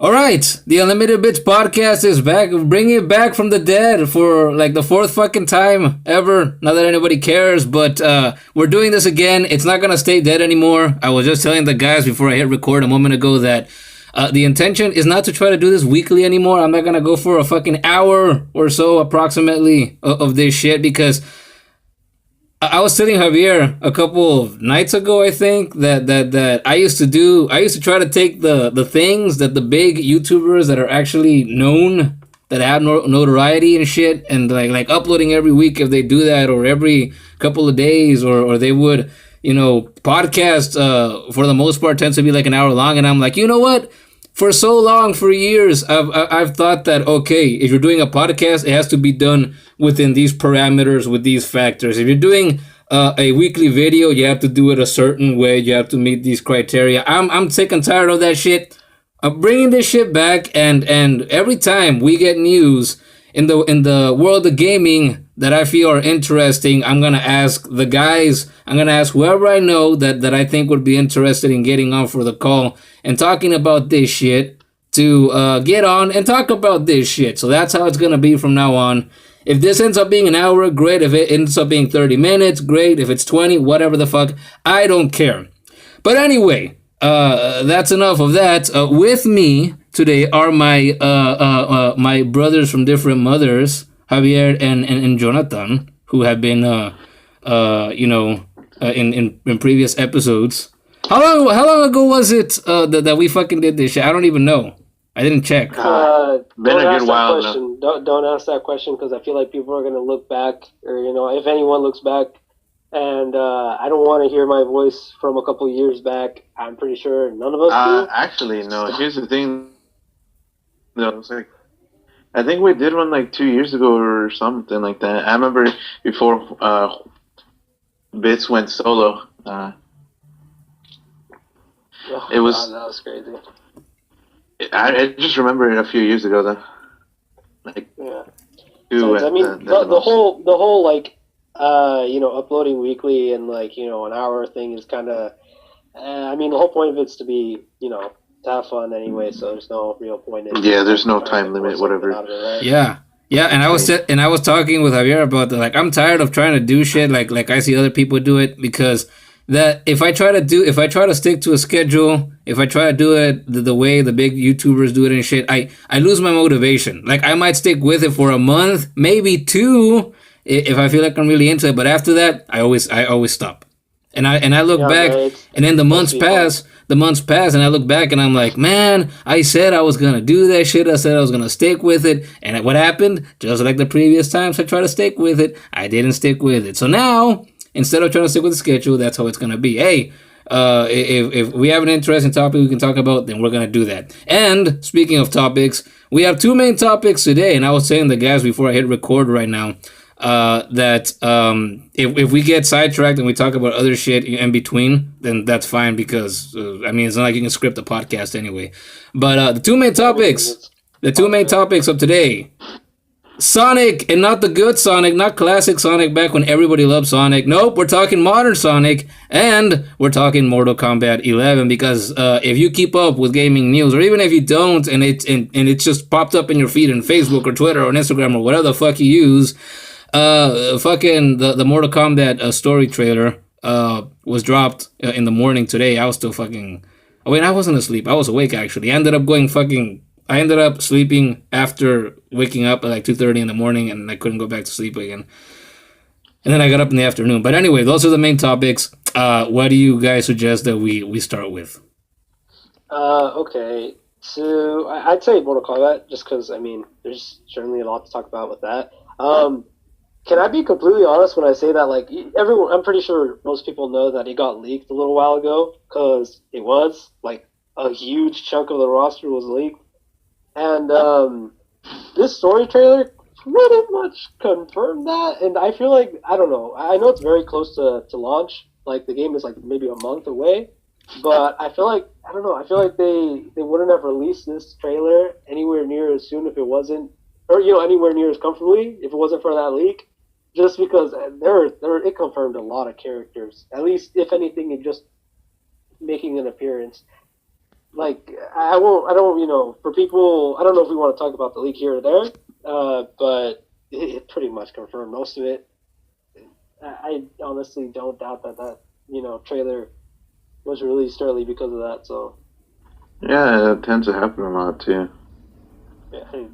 All right, the Unlimited Bits podcast is back, bringing it back from the dead for like the fourth fucking time ever. Not that anybody cares, but we're doing this again. It's not gonna stay dead anymore. I was just telling the guys before I hit record a moment ago that the intention is not to try to do this weekly anymore. I'm not gonna go for a fucking hour or so approximately of this shit because I was telling Javier a couple of nights ago, I think, that I used to try to take the things that the big YouTubers that are actually known, that have notoriety and shit, and like uploading every week if they do that, or every couple of days, or they would, podcast, for the most part tends to be like an hour long, and I'm like, you know what? For so long, for years, I've thought that, okay, if you're doing a podcast, it has to be done within these parameters, with these factors. If you're doing a weekly video, you have to do it a certain way. You have to meet these criteria. I'm sick and tired of that shit. I'm bringing this shit back, and every time we get news in the world of gaming that I feel are interesting, I'm gonna ask the guys. I'm gonna ask whoever I know that I think would be interested in getting on for the call and talking about this shit to get on and talk about this shit. So that's how it's gonna be from now on. If this ends up being an hour, great. If it ends up being 30 minutes, great. If it's 20, whatever the fuck, I don't care. But anyway, that's enough of that. With me today are my my brothers from different mothers, Javier and Jonathan, who have been in previous episodes. How long ago was it that we fucking did this shit? I don't even know. I didn't check. Been a good while now. Don't ask that question because I feel like people are gonna look back, or if anyone looks back, and I don't want to hear my voice from a couple of years back. I'm pretty sure none of us do. Actually, no. Here's the thing. No, it's like, I think we did one like 2 years ago or something like that. I remember before Bits went solo. It was. God, that was crazy. I just remember it a few years ago though. Like, yeah. So, I mean, the whole like uploading weekly and like an hour thing is kind of. I mean, the whole point of it's to be to have fun anyway. So there's no real point in. Yeah, there's no time limit, whatever. Right? Yeah. Yeah, and I was talking with Javier about that. Like, I'm tired of trying to do shit like I see other people do it, because that if I try to stick to a schedule, if I try to do it the way the big YouTubers do it and shit, I lose my motivation. Like, I might stick with it for a month, maybe two, if I feel like I'm really into it. But after that, I always stop. And I look back, and then the months pass, and I look back, and I'm like, man, I said I was gonna do that shit. I said I was gonna stick with it, and what happened? Just like the previous times I tried to stick with it, I didn't stick with it. So now, instead of trying to stick with the schedule, that's how it's gonna be. Hey, if we have an interesting topic we can talk about, then we're gonna do that. And speaking of topics, we have two main topics today, and I was saying to the guys before I hit record right now, that if we get sidetracked and we talk about other shit in between, then that's fine, because it's not like you can script a podcast anyway. But the two main topics of today: Sonic, and not the good Sonic, not classic Sonic back when everybody loved Sonic. Nope, we're talking modern Sonic, and we're talking Mortal Kombat 11, because if you keep up with gaming news, or even if you don't, and it's just popped up in your feed on Facebook or Twitter or Instagram or whatever the fuck you use, fucking the Mortal Kombat story trailer was dropped in the morning today. I was still fucking... Oh, wait, I wasn't asleep. I was awake, actually. I ended up sleeping after waking up at like 2:30 in the morning, and I couldn't go back to sleep again. And then I got up in the afternoon. But anyway, those are the main topics. What do you guys suggest that we start with? Okay. So I'd say Mortal Kombat, just because, there's certainly a lot to talk about with that. Can I be completely honest when I say that, like, everyone, I'm pretty sure most people know that it got leaked a little while ago, because it was, like, a huge chunk of the roster was leaked. And this story trailer pretty much confirmed that, and I feel like, I don't know, I know it's very close to launch, like, the game is, like, maybe a month away, but I feel like, I don't know, I feel like they wouldn't have released this trailer anywhere near as soon if it wasn't, or, anywhere near as comfortably if it wasn't for that leak. Just because it confirmed a lot of characters. At least, if anything, in just making an appearance. like I won't. I don't. For people, I don't know if we want to talk about the leak here or there. But it pretty much confirmed most of it. I honestly don't doubt that trailer was released early because of that. So Yeah, it tends to happen a lot too.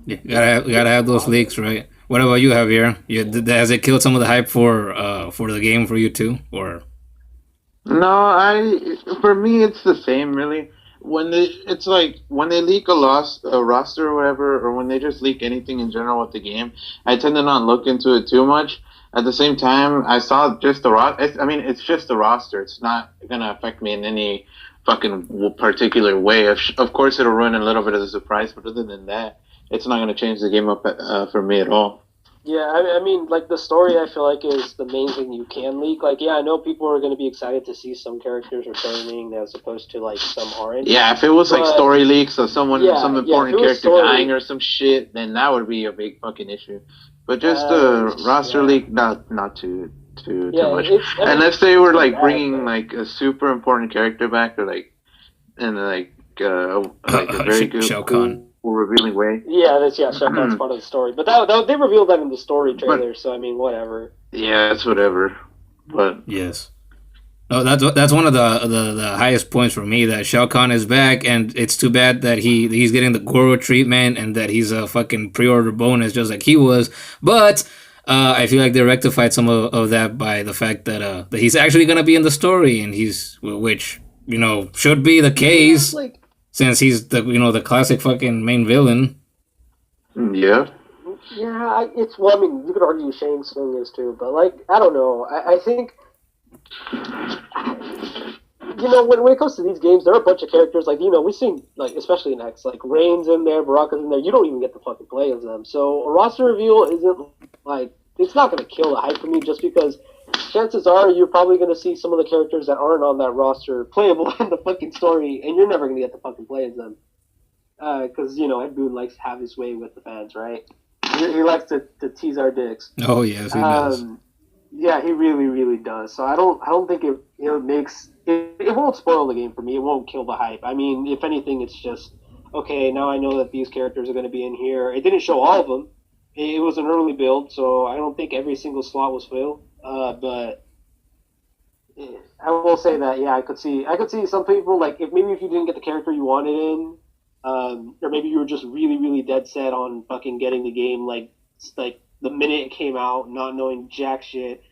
Yeah, gotta have those leaks, right? What about you, Javier? Has it killed some of the hype for the game for you too, or? No, for me it's the same really. It's like when they leak a roster or whatever, or when they just leak anything in general with the game, I tend to not look into it too much. At the same time, I saw just the roster. I mean, it's just the roster. It's not gonna affect me in any fucking particular way. Of course, it'll ruin a little bit of the surprise, but other than that, it's not gonna change the game up for me at all. yeah, I mean, like the story, I feel like is the main thing you can leak. Like, yeah, I know people are going to be excited to see some characters returning as opposed to like some aren't. Yeah, if it was like But- story leaks or some Yeah, important if it was character story- dying or some shit, then that would be a big fucking issue. But just roster yeah. leak, not too Yeah, much. it's- I mean, Unless they were like bad, bringing but- like a super important character back, or like a very good Shao Kahn. cool revealing way. Yeah, Shao Kahn's part of the story. But they revealed that in the story trailer, so I mean, whatever. Yeah, it's whatever. But Yes. No, that's one of the highest points for me, that Shao Kahn is back, and it's too bad that he's getting the Goro treatment and that he's a fucking pre-order bonus just like he was. But I feel like they rectified some of that by the fact that he's actually gonna be in the story, and which should be the case Like, since he's the classic fucking main villain. yeah, yeah, I mean, you could argue Shang Tsung is too, but like, I don't know. I think, when it comes to these games, there are a bunch of characters, like, we've seen, like, especially in X, like, Rain's in there, Baraka's in there, you don't even get to fucking play as them. So a roster reveal isn't, like, it's not going to kill the hype for me, just because chances are you're probably going to see some of the characters that aren't on that roster playable in the fucking story, and you're never going to get to fucking play as them. Because, Ed Boon likes to have his way with the fans, right? He likes to tease our dicks. Oh yes, he does. Yeah, he really, really does. So I don't think it makes it won't spoil the game for me. It won't kill the hype. I mean, if anything, it's just okay. Now I know that these characters are going to be in here. It didn't show all of them. It was an early build, so I don't think every single slot was filled. But I will say that I could see some people, like, if you didn't get the character you wanted in, or maybe you were just really, really dead set on fucking getting the game like the minute it came out, not knowing jack shit.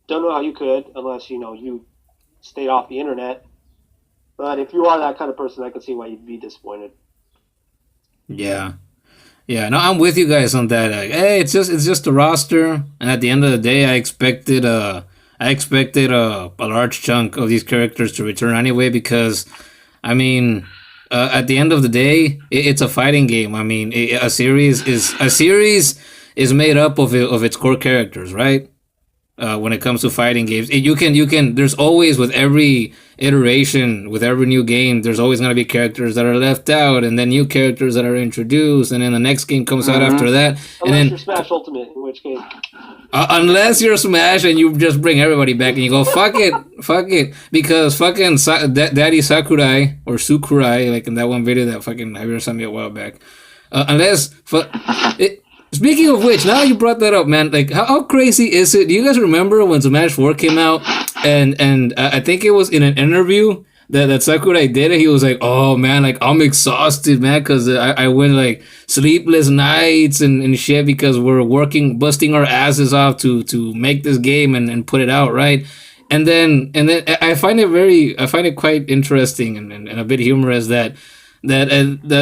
Don't know how you could, unless you stayed off the internet. But if you are that kind of person, I can see why you'd be disappointed. Yeah. Yeah, no, I'm with you guys on that. Like, hey, it's just a roster, and at the end of the day, I expected a large chunk of these characters to return anyway, because, I mean, at the end of the day, it's a fighting game. I mean, a series is made up of its core characters, right? When it comes to fighting games, you can. There's always, with every iteration, with every new game, there's always gonna be characters that are left out, and then new characters that are introduced, and then the next game comes out after that. Unless you're Smash Ultimate, in which case. Unless you're Smash and you just bring everybody back and you go fuck it, because fucking Daddy Sakurai or Sukurai, like in that one video that fucking Javier sent me a while back. Speaking of which, now you brought that up, man. Like, how crazy is it? Do you guys remember when Smash 4 came out? And I think it was in an interview that Sakurai did it. He was like, "Oh man, like I'm exhausted, man, because I went like sleepless nights and shit because we're working, busting our asses off to make this game and put it out, right?" And then I find it quite interesting and a bit humorous that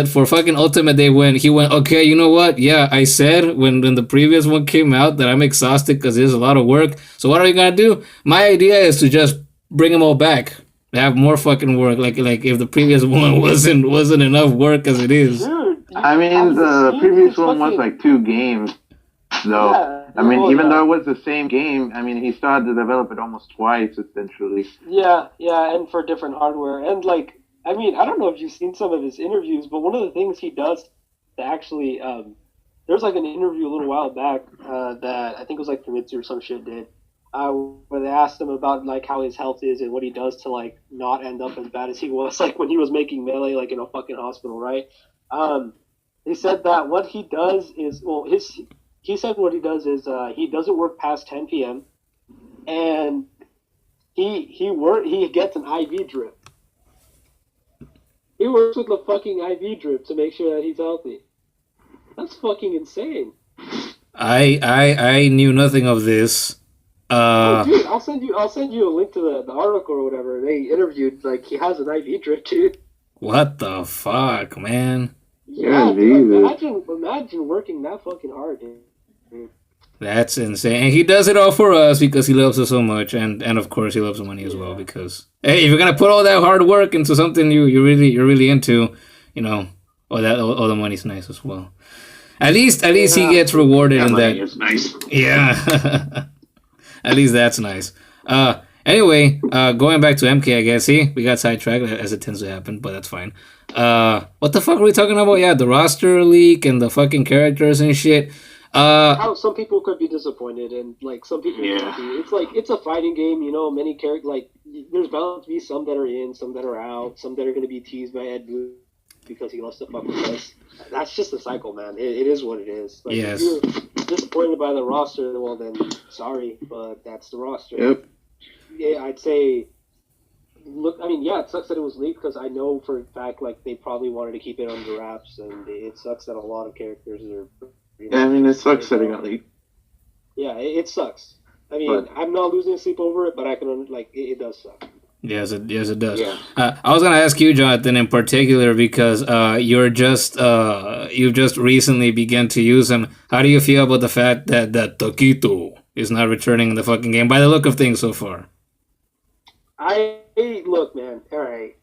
for fucking Ultimate Day, when he went, okay, you know what? Yeah, I said when the previous one came out that I'm exhausted because there's a lot of work. So what are you gonna do? My idea is to just bring them all back, have more fucking work. Like if the previous one wasn't enough work as it is. Dude, I mean, the previous one was like 2 games, though. Yeah, I mean, well, even though it was the same game, I mean, he still had to develop it almost twice, essentially. Yeah, and for different hardware. And, like, I mean, I don't know if you've seen some of his interviews, but one of the things he does to actually, there's like an interview a little while back that I think it was like Famitsu or some shit did, where they asked him about like how his health is and what he does to like not end up as bad as he was like when he was making Melee like in a fucking hospital, right? He said that what he does is he said what he does is he doesn't work past 10 p.m. and he gets an IV drip. He works with a fucking IV drip to make sure that he's healthy. That's fucking insane. I knew nothing of this. Oh, dude, I'll send you a link to the article or whatever. They interviewed like he has an IV drip, dude. What the fuck, man? Yeah, dude, imagine working that fucking hard, dude. That's insane. And he does it all for us because he loves us so much, and of course he loves the money as well. Because hey, if you're gonna put all that hard work into something you're really into, you know, all the money's nice as well. At least he gets rewarded in that. Is nice. Yeah, at least that's nice. Anyway, going back to MK, I guess. See, we got sidetracked as it tends to happen, but that's fine. What the fuck were we talking about? Yeah, the roster leak and the fucking characters and shit. How some people could be disappointed and like some people could be. It's like it's a fighting game, you know. Many characters like there's bound to be some that are in, some that are out, some that are going to be teased by Ed Boon because he loves to fuck with us. That's just the cycle, man. It is what it is. Like, yes. If you're disappointed by the roster, well then sorry, but that's the roster. Yep. Yeah, I'd say. Look, I mean, yeah, it sucks that it was leaked because I know for a fact like they probably wanted to keep it under wraps, and it sucks that a lot of characters are. Yeah, I mean, it sucks that it got leaked. Yeah, it sucks. I mean, I'm not losing sleep over it, but I can like it does suck. Yes, it does. Yeah. I was gonna ask you, Jonathan, in particular, because you've just recently began to use him. How do you feel about the fact that Toquito is not returning in the fucking game? By the look of things so far. Look, man. All right.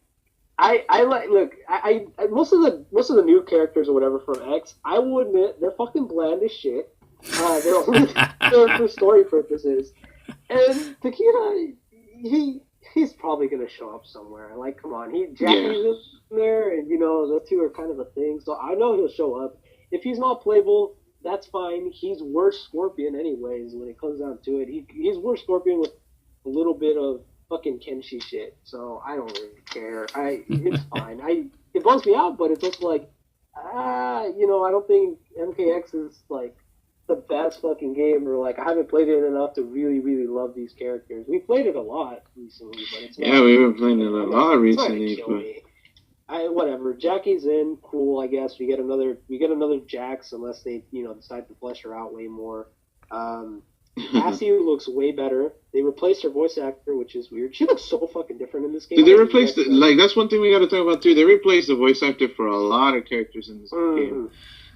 I like look. I most of the new characters or whatever from X, I will admit they're fucking bland as shit. They're only there for story purposes. And Takeda, he's probably gonna show up somewhere. Like, come on, Jackie's in there, and you know those two are kind of a thing. So I know he'll show up. If he's not playable, that's fine. He's worse Scorpion anyways. When it comes down to it, he's worse Scorpion with a little bit of fucking Kenshi shit, so I don't really care. It's fine. It bums me out, but it's just like, you know, I don't think MKX is like the best fucking game, or like I haven't played it enough to really, really love these characters. We played it a lot recently, but it's not, we've been playing it a lot recently. But whatever. Jackie's in, cool. I guess we get another Jax unless they decide to flesh her out way more. Cassie looks way better. They replaced her voice actor, which is weird. She looks so fucking different in this game. Did they replace that's one thing we got to talk about too. They replaced the voice actor for a lot of characters in this game.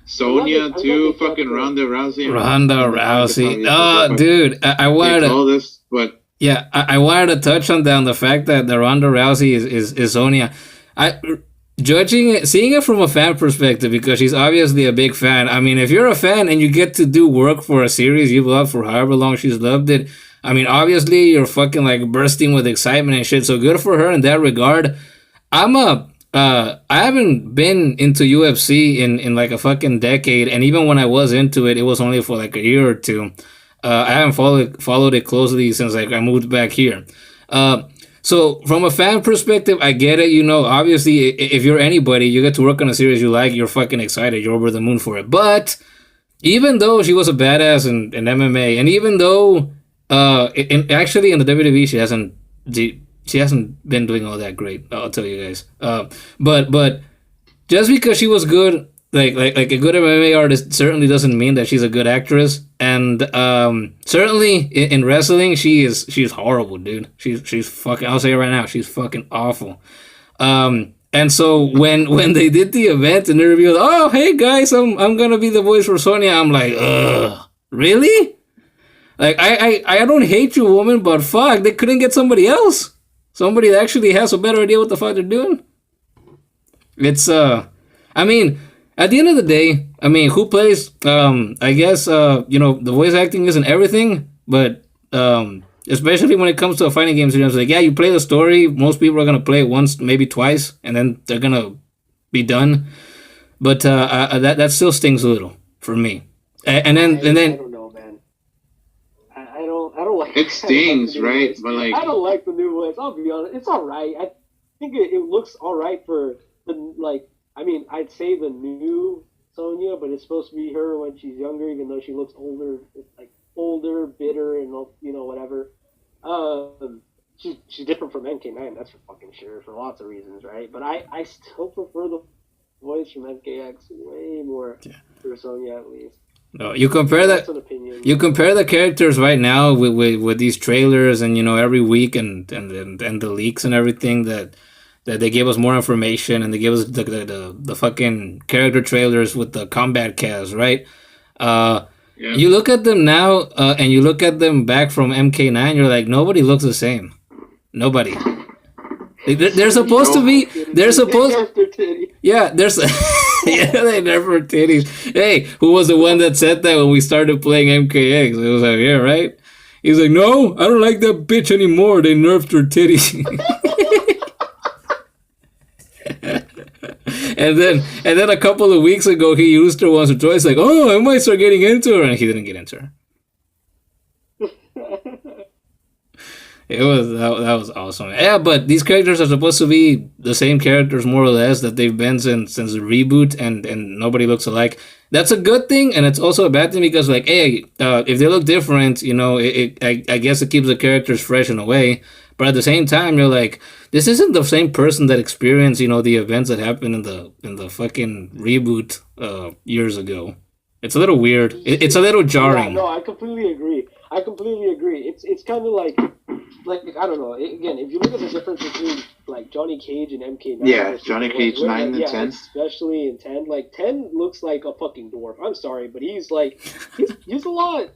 Sonya too, fucking Ronda Rousey. Oh, dude, I wanted all this, but yeah, I wanted to touch on the fact that the Ronda Rousey is Sonya. Seeing it from a fan perspective, because she's obviously a big fan. I mean, if you're a fan and you get to do work for a series you've loved for however long she's loved it, I mean, obviously you're fucking like bursting with excitement and shit. So good for her in that regard. I haven't been into UFC in like a fucking decade, and even when I was into it, it was only for like a year or two. I haven't followed it closely since like I moved back here. So from a fan perspective, I get it. You know, obviously, if you're anybody, you get to work on a series you like, you're fucking excited. You're over the moon for it. But even though she was a badass in MMA, and even though actually in the WWE she hasn't been doing all that great. I'll tell you guys. But just because she was good, like a good MMA artist, certainly doesn't mean that she's a good actress. And certainly in wrestling, she's horrible, dude. She's fucking. I'll say it right now. She's fucking awful. And so when they did the event and they revealed, oh hey guys, I'm gonna be the voice for Sonya, I'm like, ugh, really? Like I don't hate you, woman, but fuck, they couldn't get somebody else. Somebody that actually has a better idea what the fuck they're doing. It's I mean, at the end of the day, I mean, who plays? I guess the voice acting isn't everything, but especially when it comes to a fighting game series, like, yeah, you play the story. Most people are gonna play it once, maybe twice, and then they're gonna be done. But that still stings a little for me. And then I don't know, man. I don't like It stings, right? But like, I don't like the new voice. I'll be honest. It's all right. I think it looks all right for the like. I mean, I'd say the new Sonya, but it's supposed to be her when she's younger, even though she looks older, like older, bitter, and whatever. She's different from MK9. That's for fucking sure, for lots of reasons, right? But I still prefer the voice from MKX way more for Sonya, at least. No, you compare that. You compare the characters right now with these trailers, and every week and the leaks and everything that they give us more information, and they give us the fucking character trailers with the combat cast, right? You look at them now, and you look at them back from MK9. You're like, nobody looks the same. Nobody. They're supposed to be. They're supposed. Yeah, there's. Yeah, they never titties. Hey, who was the one that said that when we started playing MKX? It was Javier, right? He's like, no, I don't like that bitch anymore. They nerfed her titties. and then a couple of weeks ago, he used her once or twice. Like, oh, I might start getting into her, and he didn't get into her. That was awesome. Yeah, but these characters are supposed to be the same characters more or less that they've been since the reboot, and nobody looks alike. That's a good thing, and it's also a bad thing because, like, hey, if they look different, I guess it keeps the characters fresh in a way. But at the same time, you're like, this isn't the same person that experienced, the events that happened in the fucking reboot years ago. It's a little weird. It's a little jarring. Yeah, no, I completely agree. It's kind of like I don't know. Again, if you look at the difference between like Johnny Cage and MK9. Yeah, Johnny Cage 9 and 10. Especially in 10. Like 10 looks like a fucking dwarf. I'm sorry, but he's a lot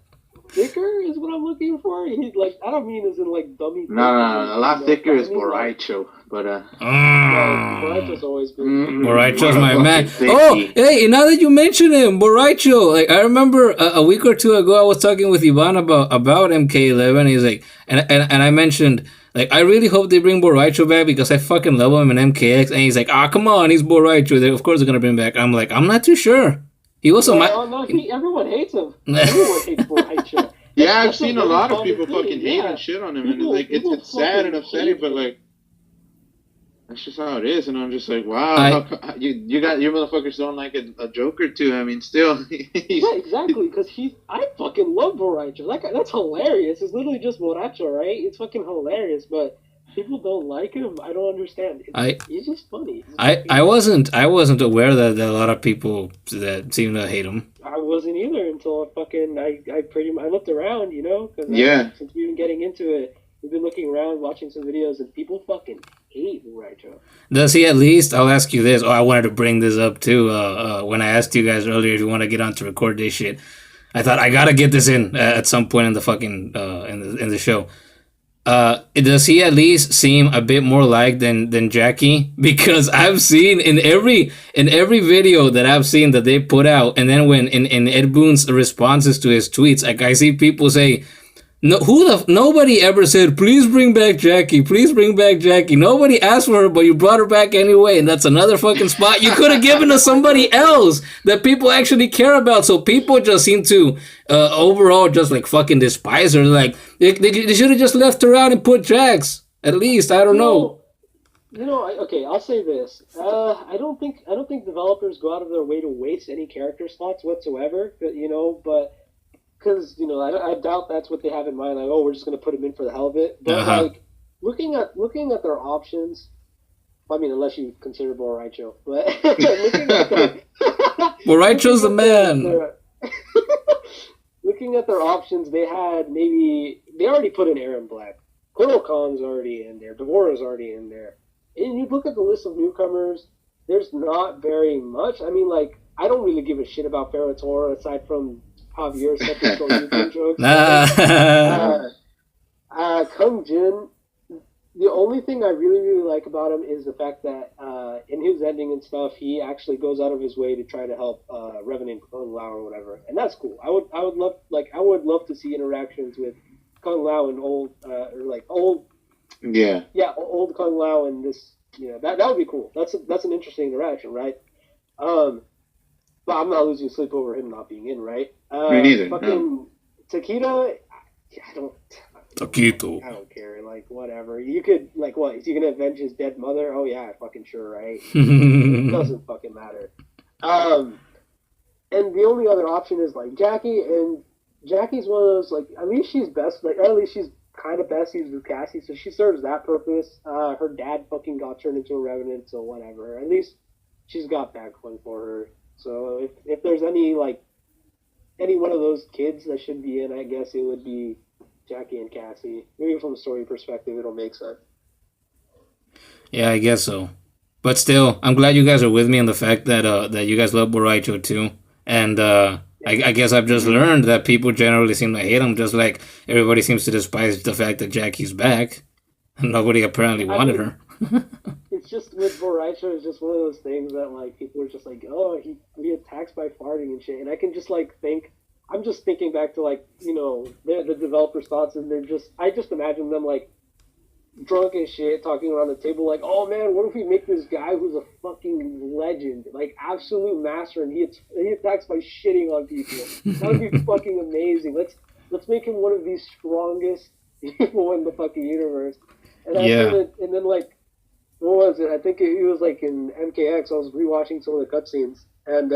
thicker is what I'm looking for. He's like, I don't mean as in like dummy. No, a lot thicker is Boraicho, but Boraicho's always been. Boraicho's my man. Oh, hey, now that you mention him, Boraicho. Like I remember a week or two ago, I was talking with Ivan about MK11. He's like, and I mentioned, like, I really hope they bring Boraicho back because I fucking love him in MKX. And he's like, come on, he's Boraicho. Of course they're gonna bring him back. I'm like, I'm not too sure. He was everyone hates him. Everyone hates Boraicho. Yeah, I've seen a lot of people fucking hate and shit on him, and it's sad and upsetting, but like, that's just how it is. And I'm just like, wow, you motherfuckers don't like a joke or two. I mean, still. Yeah, exactly, because I fucking love Boraicho. That's hilarious. It's literally just Boraicho, right? It's fucking hilarious, but people don't like him. I don't understand. He's just funny. I wasn't aware that there are a lot of people that seem to hate him. I wasn't either until I looked around, because since we've been getting into it, we've been looking around, watching some videos, and people fucking hate Boraicho. Does he at least? I'll ask you this. I wanted to bring this up too. When I asked you guys earlier if you want to get on to record this shit, I thought I gotta get this in at some point in the fucking in the show. Does he at least seem a bit more like than Jackie? Because I've seen in every video that I've seen that they put out, and then when in Ed Boon's responses to his tweets, like I see people say, no, nobody ever said, please bring back Jackie, please bring back Jackie. Nobody asked for her, but you brought her back anyway, and that's another fucking spot you could have given to somebody else that people actually care about. So people just seem to overall just like fucking despise her. Like they should have just left her out and put Jax. At least, I don't know. Okay, I'll say this. I don't think developers go out of their way to waste any character slots whatsoever. But. Because I doubt that's what they have in mind. Like, we're just gonna put him in for the hell of it. But like looking at their options. I mean, unless you consider Boraicho, but Boraicho's the man. Looking at their options, they already put in Aaron Black. Colonel Khan's already in there. Devora's already in there. And you look at the list of newcomers. There's not very much. I mean, like, I don't really give a shit about Ferratora aside from Javier Sepulcro YouTube jokes. Kung Jin, the only thing I really, really like about him is the fact that in his ending and stuff, he actually goes out of his way to try to help Revenant Kung Lao or whatever, and that's cool. I would love to see interactions with Kung Lao and old old Kung Lao and this. That would be cool. That's an interesting interaction, right? But I'm not losing sleep over him not being in, right? Me neither. Fucking Takeda, Taquito. I don't care. Like, whatever. You could, like, what? Is he gonna avenge his dead mother? Oh yeah, fucking sure, right? It doesn't fucking matter. And the only other option is like Jackie, and Jackie's one of those like at least she's best, like or at least she's kind of besties with Cassie, so she serves that purpose. Her dad fucking got turned into a revenant, so whatever. At least she's got that going for her. So if there's any one of those kids that should be in, I guess it would be Jackie and Cassie. Maybe from a story perspective, it'll make sense. Yeah, I guess so. But still, I'm glad you guys are with me on the fact that that you guys love Borracho too. And I guess I've just learned that people generally seem to hate him, just like everybody seems to despise the fact that Jackie's back. Nobody apparently wanted her. It's just with Borracho, it's just one of those things that like people are just like, oh, he attacks by farting and shit, and I can just like think. I'm just thinking back to like the developers' thoughts, and I just imagine them like drunk as shit talking around the table like, oh man, what if we make this guy who's a fucking legend, like absolute master, and he attacks by shitting on people. That would be fucking amazing. Let's make him one of the strongest people in the fucking universe. And and then like, what was it? I think it was like in MKX. I was rewatching some of the cutscenes, and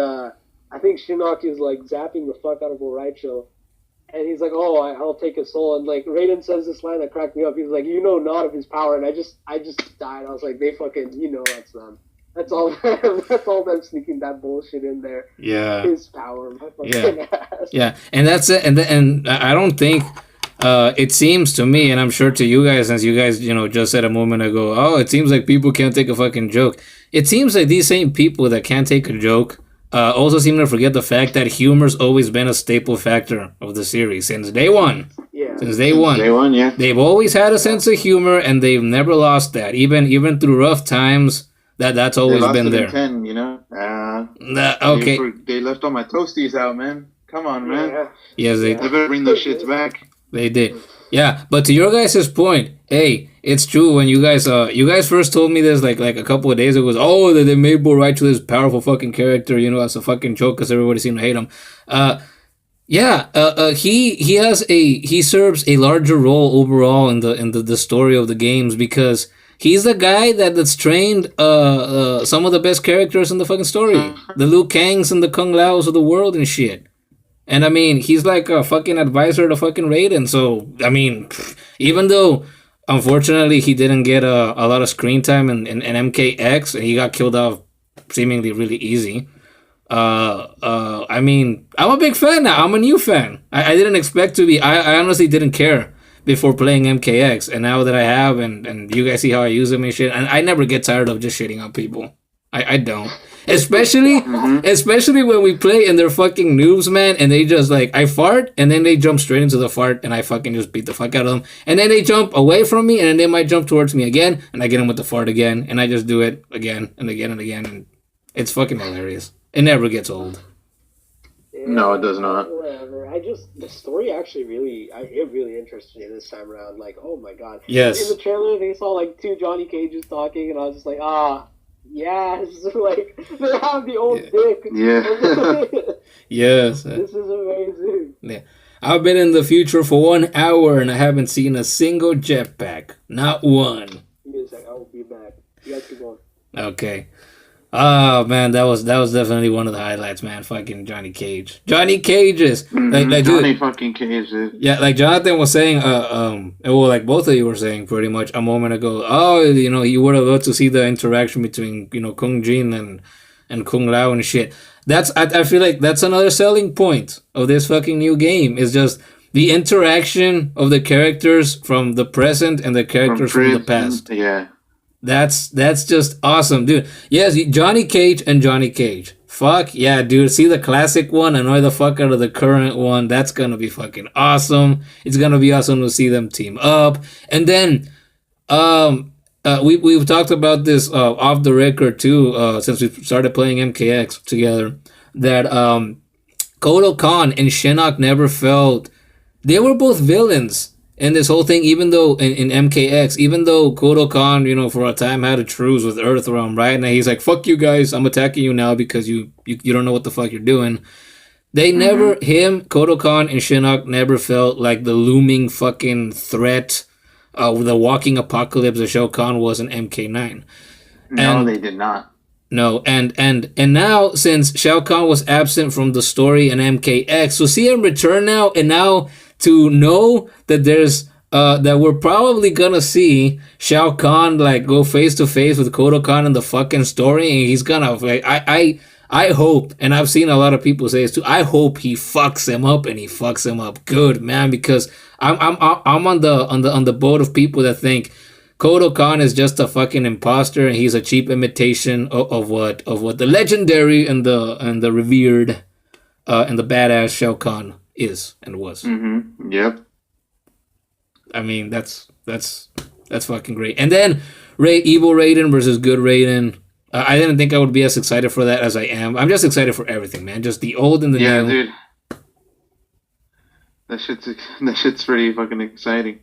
I think Shinnok is like zapping the fuck out of Borracho. And he's like, oh, I'll take his soul. And like Raiden says this line that cracked me up. He's like, you know not of his power. And I just died. I was like, they fucking, that's them. That's all. That's all them sneaking that bullshit in there. Yeah. His power. My fucking ass. Yeah. And that's it. And I don't think, it seems to me, and I'm sure to you guys, as you guys, just said a moment ago, oh, it seems like people can't take a fucking joke. It seems like these same people that can't take a joke also seem to forget the fact that humor's always been a staple factor of the series since day one. Yeah. Since day one. Day one, yeah. They've always had a sense of humor, and they've never lost that. Even through rough times, that's always been there. 10, okay. They left all my toasties out, man. Come on, man. Yeah. Yes, they better bring those shits back. They did. Yeah, but to your guys' point, hey, it's true. When you guys first told me this like a couple of days ago, that they made Borracho this powerful fucking character, as a fucking joke because everybody seemed to hate him. He serves a larger role overall in the story of the games because he's the guy that's trained some of the best characters in the fucking story, the Liu Kangs and the Kung Laos of the world and shit. And I mean, he's like a fucking advisor to fucking Raiden. So, I mean, even though, unfortunately, he didn't get a lot of screen time in MKX, and he got killed off seemingly really easy. I mean, I'm a big fan now. I'm a new fan. I didn't expect to be. I honestly didn't care before playing MKX. And now that I have, and you guys see how I use him and shit, and I never get tired of just shitting on people. I don't. Especially when we play and they're fucking noobs, man, and they just like, I fart, and then they jump straight into the fart, and I fucking just beat the fuck out of them. And then they jump away from me, and then they might jump towards me again, and I get them with the fart again, and I just do it again and again and again, and it's fucking hilarious. It never gets old. Yeah, No, it does not. Whatever. The story actually it really interested me this time around. Like, oh my god. Yes. In the trailer, they saw like two Johnny Cages talking, and I was just like, yes, like they have the old dick. Yeah. Yes. This is amazing. Yeah. I've been in the future for 1 hour and I haven't seen a single jetpack. Not one. Give me a sec, I will be back. You guys keep going. Okay. Oh man, that was definitely one of the highlights, man. Fucking Johnny Cage. Johnny Cages. Like Johnny dude, fucking Cage, dude. yeah, like Jonathan was saying, like both of you were saying pretty much a moment ago. Oh, you would have loved to see the interaction between, Kung Jin and Kung Lao and shit. I feel like that's another selling point of this fucking new game. Is just the interaction of the characters from the present and the characters from the past. Yeah. That's just awesome, dude. Yes, Johnny Cage and Johnny Cage. Fuck yeah, dude. See the classic one, annoy the fuck out of the current one. That's gonna be fucking awesome. It's gonna be awesome to see them team up. And then, we've talked about this off the record too, since we started playing MKX together. That Kodo Khan and Shinnok never felt they were both villains. And this whole thing, even though in MKX, even though Kodo Khan, for a time had a truce with Earthrealm, right? And he's like, fuck you guys, I'm attacking you now because you don't know what the fuck you're doing. They never, him, Kodokan, and Shinnok never felt like the looming fucking threat of the walking apocalypse that Shao Kahn was in MK9. No, they did not. No, and now since Shao Kahn was absent from the story in MKX, so see him return now, and now to know that there's that we're probably gonna see Shao Kahn like go face to face with Kodokan in the fucking story, and he's gonna like I hope, and I've seen a lot of people say this too. I hope he fucks him up, and he fucks him up good, man, because I'm on the boat of people that think Kodokan is just a fucking imposter, and he's a cheap imitation of what the legendary and the revered and the badass Shao Kahn is and was. Mm-hmm. Yep. I mean, that's fucking great. And then evil Raiden versus good Raiden. I didn't think I would be as excited for that as I am. I'm just excited for everything, man. Just the old and the new. Yeah, dude. That shit's pretty fucking exciting.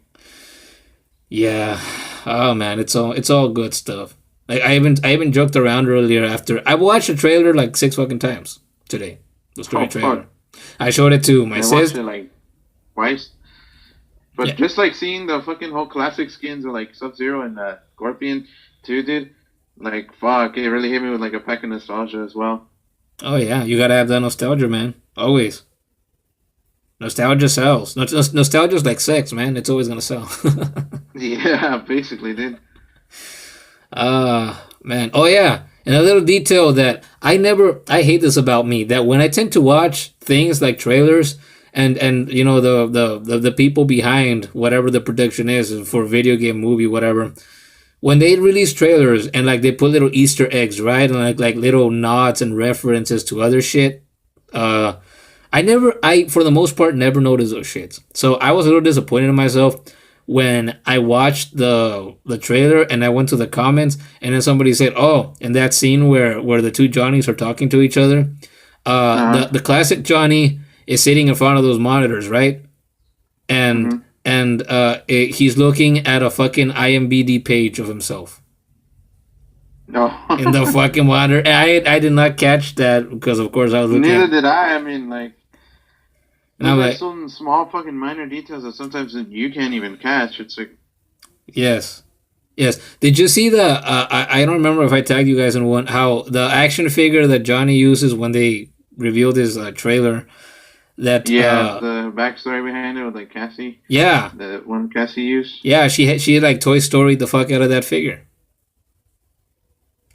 Yeah. Oh man, it's all good stuff. Like I even joked around earlier after I watched the trailer like 6 fucking times today. The story trailer. Fuck. I showed it to my sister. I watched sister. it like twice. But Yeah. just like seeing the fucking whole classic skins of like Sub-Zero and Scorpion too, dude. Like fuck, it really hit me with like a pack of nostalgia as well. Oh yeah, you gotta have that nostalgia, man. Always. Nostalgia sells. Nostalgia's like sex, man. It's always gonna sell. Yeah, basically, dude. Man. Oh yeah. And a little detail that I hate this about me, that when I tend to watch things like trailers and you know the people behind whatever the production is for video game, movie, whatever, when they release trailers and like they put little Easter eggs, right? And like little nods and references to other shit, I for the most part never noticed those shits. So I was a little disappointed in myself when I watched the trailer and I went to the comments and then somebody said, "Oh, in that scene where the two Johnnies are talking to each other, the classic Johnny is sitting in front of those monitors, right? And he's looking at a fucking IMDb page of himself." No. In the fucking monitor. I did not catch that because of course I was looking. Neither did I. I mean, like. And I'm like, some small fucking minor details that sometimes you can't even catch. It's like, yes. Did you see the? I don't remember if I tagged you guys in one. How the action figure that Johnny uses when they revealed his trailer. That the backstory behind it with like Cassie. Yeah. The one Cassie used. Yeah, she like Toy Story the fuck out of that figure.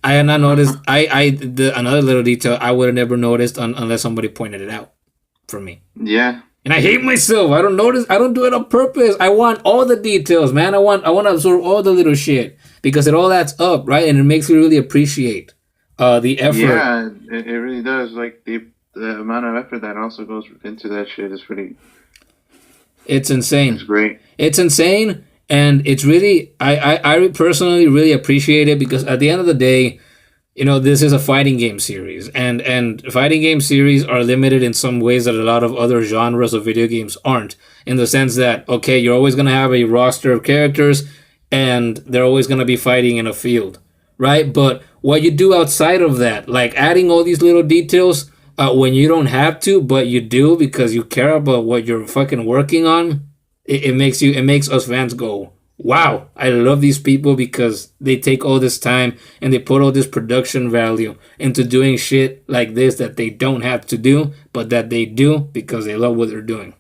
I had not noticed. Another little detail I would have never noticed unless somebody pointed it out for me. Yeah. And I hate myself. I don't notice. I don't do it on purpose. I want all the details, man. I want to absorb all the little shit because it all adds up, right? And it makes me really appreciate the effort. Yeah, it really does. Like the amount of effort that also goes into that shit is pretty. It's insane. It's great. It's insane, and it's really. I personally really appreciate it because at the end of the day, you know, this is a fighting game series, and fighting game series are limited in some ways that a lot of other genres of video games aren't, in the sense that, okay, you're always going to have a roster of characters, and they're always going to be fighting in a field, right? But what you do outside of that, like adding all these little details when you don't have to, but you do because you care about what you're fucking working on, it makes us fans go, wow, I love these people because they take all this time and they put all this production value into doing shit like this that they don't have to do, but that they do because they love what they're doing.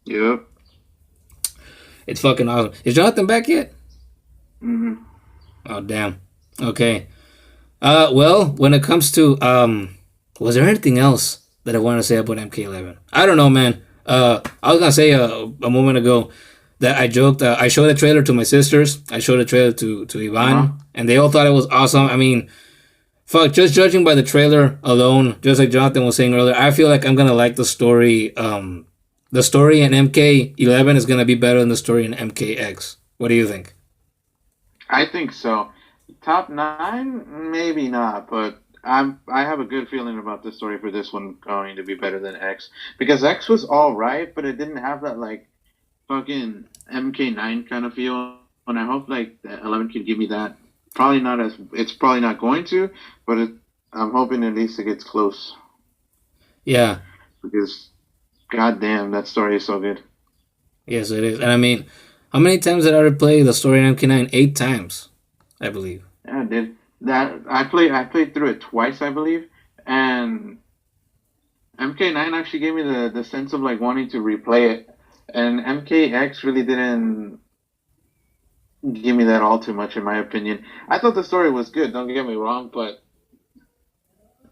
Yep. It's fucking awesome. Is Jonathan back yet? Mm-hmm. Oh, damn. Okay. Well, when it comes to, was there anything else that I want to say about MK11? I don't know, man. I was going to say a moment ago that I joked, I showed a trailer to my sisters. I showed a trailer to Ivan, and they all thought it was awesome. I mean, fuck, just judging by the trailer alone, just like Jonathan was saying earlier, I feel like I'm going to like the story. The story in MK11 is going to be better than the story in MKX. What do you think? I think so. Top 9? Maybe not, but I have a good feeling about the story for this one going to be better than X. Because X was alright, but it didn't have that, like, fucking MK9 kind of feel, and I hope like 11 could give me that. It's probably not going to, but I'm hoping at least it gets close. Yeah. because goddamn, that story is so good. Yes, it is. And I mean, how many times did I replay the story in MK9? 8 times, I believe. Yeah, I did that. I played through it twice, I believe, and MK9 actually gave me the sense of like wanting to replay it, and MKX really didn't give me that all too much, in my opinion. I thought the story was good. Don't get me wrong, but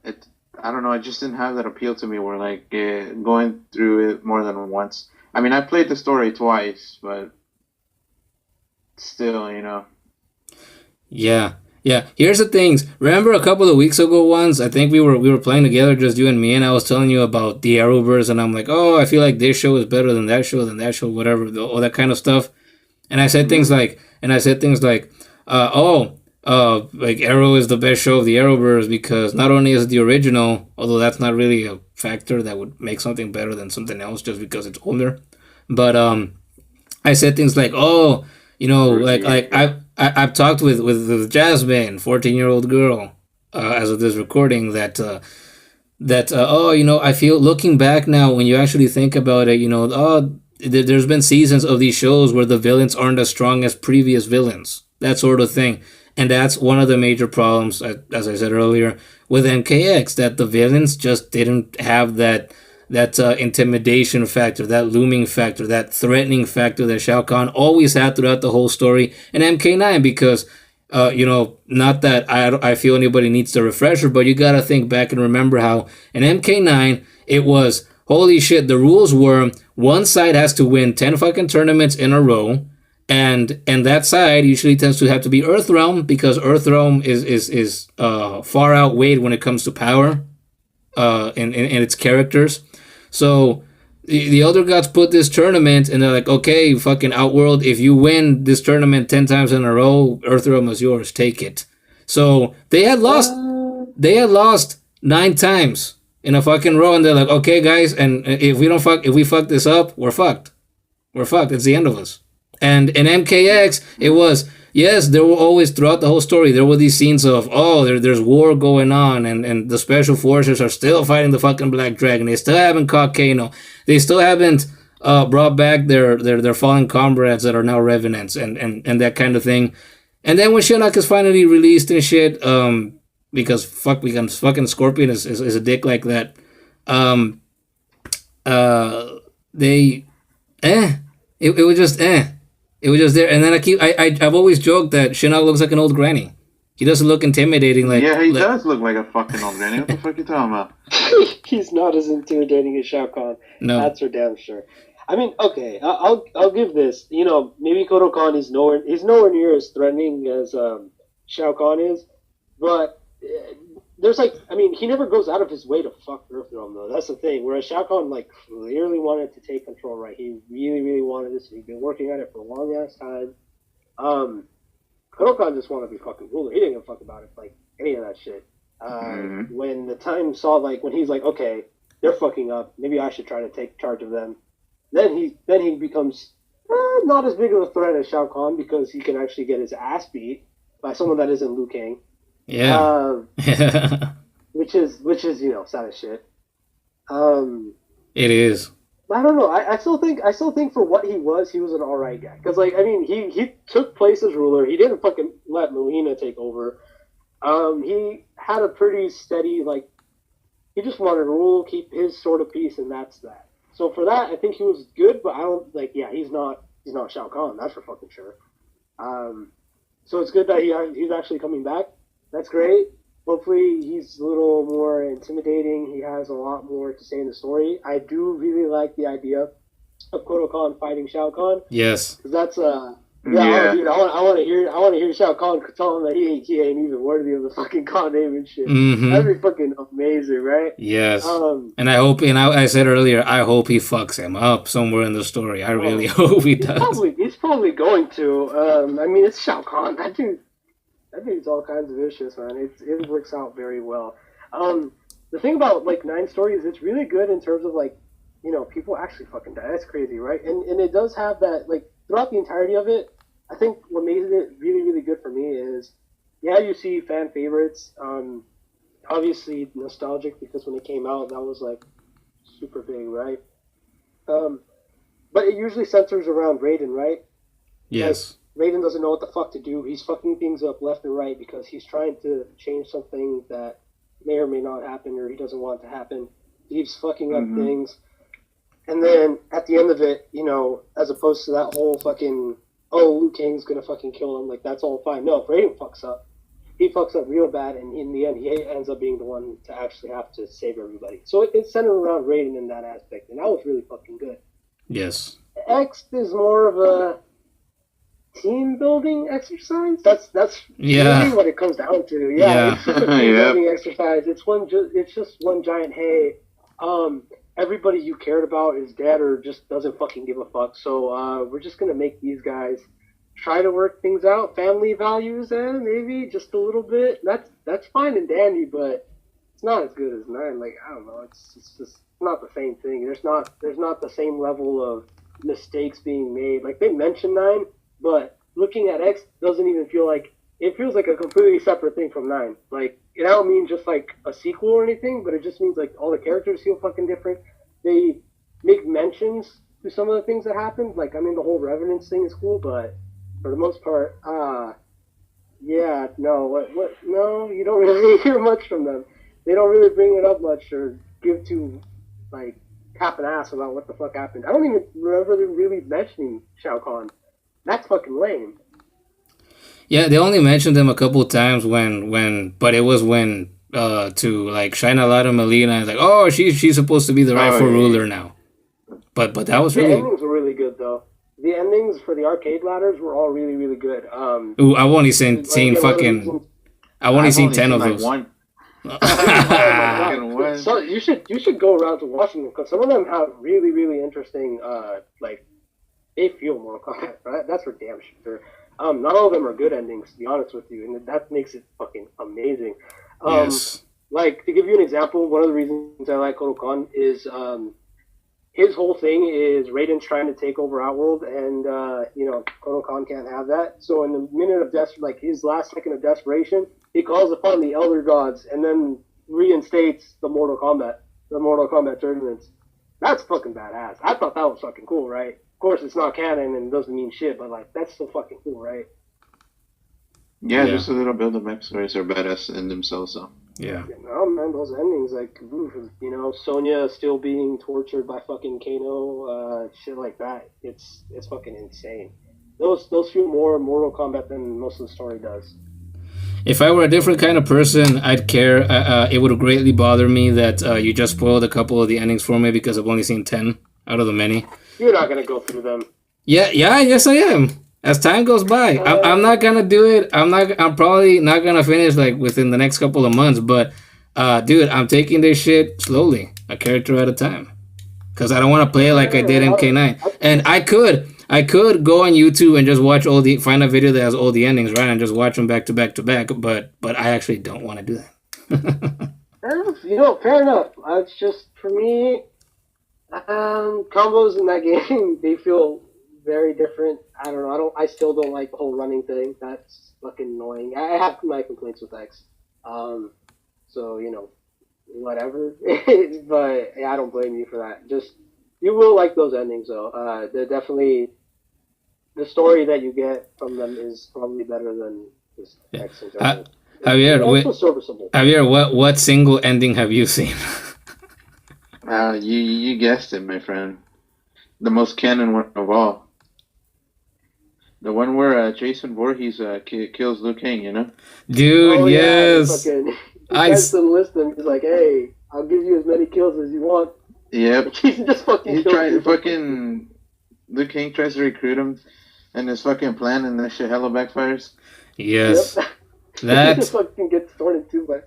it I don't know. It just didn't have that appeal to me. Where like going through it more than once. I mean, I played the story twice, but still, Yeah. Yeah. Here's the things. Remember a couple of weeks ago once, I think we were playing together, just you and me, and I was telling you about the Arrowverse, and I'm like, oh, I feel like this show is better than that show, whatever, all that kind of stuff. And I said things Mhm. like, like Arrow is the best show of the Arrowverse because not only is it the original, although that's not really a factor that would make something better than something else just because it's older, but I said things like, oh, I've talked with Jasmine, 14-year-old girl, as of this recording, I feel looking back now when you actually think about it, there's been seasons of these shows where the villains aren't as strong as previous villains, that sort of thing. And that's one of the major problems, as I said earlier, with MKX, that the villains just didn't have that intimidation factor, that looming factor, that threatening factor that Shao Kahn always had throughout the whole story in MK9. Because, not that I feel anybody needs the refresher, but you gotta think back and remember how in MK9 it was holy shit. The rules were one side has to win 10 fucking tournaments in a row. And that side usually tends to have to be Earthrealm because Earthrealm is far outweighed when it comes to power in its characters. So the Elder Gods put this tournament, and they're like, okay, fucking Outworld, if you win this tournament 10 times in a row, Earthrealm is yours. Take it. So they had lost. They had lost 9 times in a fucking row, and they're like, okay, guys, and if we fuck this up, we're fucked. We're fucked. It's the end of us. And in MKX, it was, yes, there were always, throughout the whole story, there were these scenes of, oh, there's war going on, and the special forces are still fighting the fucking Black Dragon. They still haven't caught Kano. They still haven't brought back their fallen comrades that are now revenants, and that kind of thing. And then when Shinnok is finally released and shit, because fucking Scorpion is a dick like that, they, it was just, It was just there, and then I've always joked that Shinnok looks like an old granny. He doesn't look intimidating like. Yeah, he does look like a fucking old granny. What the fuck are you talking about? He's not as intimidating as Shao Kahn. No. That's for damn sure. I mean, okay, I'll give this. Maybe Kodo Khan is nowhere near as threatening as Shao Kahn is, but there's he never goes out of his way to fuck Earthrealm though. That's the thing. Whereas Shao Kahn clearly wanted to take control, right? He really, really wanted this. He'd been working at it for a long ass time. Kodo Khan just wanted to be fucking ruler. He didn't give a fuck about it, any of that shit. When the time saw when he's like, okay, they're fucking up. Maybe I should try to take charge of them. Then he becomes not as big of a threat as Shao Kahn because he can actually get his ass beat by someone that isn't Liu Kang. Yeah. Which is sad as shit. It is. I don't know. I still think for what he was an alright guy. Because he took place as ruler. He didn't fucking let Melina take over. He had a pretty steady he just wanted to rule, keep his sort of peace, and that's that. So for that, I think he was good. But I don't he's not Shao Kahn. That's for fucking sure. So it's good that he's actually coming back. That's great. Hopefully he's a little more intimidating. He has a lot more to say in the story. I do really like the idea of Kodo Khan fighting Shao Kahn. Yes. Because that's dude, I want to hear Shao Kahn tell him that he ain't even worthy of the fucking Khan name and shit. Mm-hmm. That'd be fucking amazing, right? Yes. And I hope, I said earlier, I hope he fucks him up somewhere in the story. I really hope he does. He's probably going to. It's Shao Kahn. That dude's all kinds of vicious, man. It works out very well. The thing about 9 stories, it's really good in terms of people actually fucking die. That's crazy, right? And it does have that throughout the entirety of it. I think what made it really, really good for me is, you see fan favorites. Obviously nostalgic because when it came out, that was super big, right? But it usually centers around Raiden, right? Yes. Like, Raiden doesn't know what the fuck to do. He's fucking things up left and right because he's trying to change something that may or may not happen or he doesn't want to happen. He's fucking up things. And then at the end of it, you know, as opposed to that whole fucking, oh, Liu Kang's gonna fucking kill him, like that's all fine. No, if Raiden fucks up, he fucks up real bad, and in the end, he ends up being the one to actually have to save everybody. So it's centered around Raiden in that aspect, and that was really fucking good. Yes. X is more of a team building exercise. That's really what it comes down to. Yeah. It's just a team building exercise. It's just one giant hey. Everybody you cared about is dead or just doesn't fucking give a fuck. So we're just gonna make these guys try to work things out. Family values, maybe just a little bit. That's fine and dandy, but it's not as good as 9. Like I don't know, it's just not the same thing. There's not the same level of mistakes being made. Like they mention 9, but looking at X doesn't even feel like it feels like a completely separate thing from 9. Like it don't mean just like a sequel or anything, but it just means like all the characters feel fucking different. They make mentions to some of the things that happened. Like I mean the whole Revenants thing is cool, but for the most part, no, you don't really hear much from them. They don't really bring it up much or give to like half an ass about what the fuck happened. I don't even remember them really mentioning Shao Kahn. That's fucking lame. Yeah, they only mentioned him a couple of times but it was when to like shine a light on Melina and like, oh, she's supposed to be the rightful ruler now. But that was really. The endings were really good though. The endings for the arcade ladders were all really really good. Ooh, I've only seen 10 of those. One. So you should go around to watching them because some of them have really really interesting like they feel Mortal Kombat, right? That's for damn sure. Not all of them are good endings, to be honest with you, and that makes it fucking amazing. Yes. Like to give you an example, one of the reasons I like Kotal Kahn is his whole thing is Raiden's trying to take over Outworld, and Kotal Kahn can't have that. So in the minute of his last second of desperation, he calls upon the Elder Gods and then reinstates the Mortal Kombat tournaments. That's fucking badass. I thought that was fucking cool, right? Of course, it's not canon and doesn't mean shit, but like that's so fucking cool, right? Yeah, just a little bit of backstories are badass in themselves, though. Yeah. Oh man, those endings, like, Sonya still being tortured by fucking Kano, shit like that. It's fucking insane. Those feel more Mortal Kombat than most of the story does. If I were a different kind of person, I'd care. It would greatly bother me that you just spoiled a couple of the endings for me because I've only seen 10 out of the many. You're not gonna go through them. Yes I am. As time goes by, I'm not gonna do it. I'm probably not gonna finish like within the next couple of months. But, dude, I'm taking this shit slowly, a character at a time, because I don't want to play like I did MK9. And I could go on YouTube and just watch find a video that has all the endings, right, and just watch them back to back to back. But I actually don't want to do that. Fair enough. It's just for me, combos in that game they feel very different. I don't know. I still don't like the whole running thing. That's fucking annoying. I have my complaints with X. So whatever. But yeah, I don't blame you for that. Just you will like those endings though. They're definitely the story that you get from them is probably better than this X in general. Javier, what single ending have you seen? You guessed it, my friend. The most canon one of all. The one where Jason Voorhees kills Liu Kang, Dude, yes. I enlist him. He's like, hey, I'll give you as many kills as you want. Yep. He's just fucking Liu Kang tries to recruit him and his fucking plan and that shit hella backfires. Yes. Yep. That he just fucking gets torn in two by.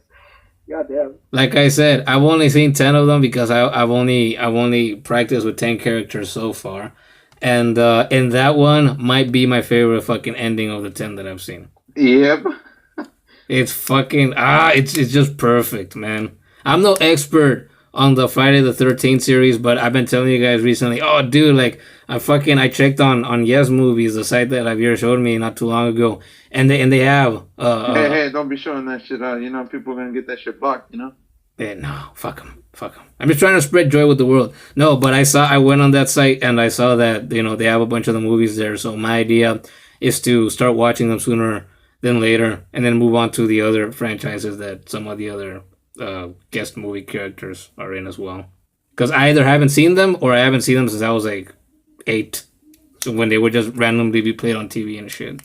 Goddamn. Like I said, I've only seen 10 of them because I've only practiced with 10 characters so far. And that one might be my favorite fucking ending of the 10 that I've seen. Yep. It's fucking it's just perfect, man. I'm no expert on the Friday the 13th series, but I've been telling you guys recently, oh dude, like I checked on Yes Movies, the site that Javier showed me not too long ago, and they have hey, don't be showing that shit out. People are gonna get that shit blocked, No, fuck them. Fuck them. I'm just trying to spread joy with the world. No, but I went on that site and I saw that, they have a bunch of the movies there. So my idea is to start watching them sooner than later and then move on to the other franchises that some of the other guest movie characters are in as well. Because I either haven't seen them or I haven't seen them since I was like 8. So when they would just randomly be played on TV and shit.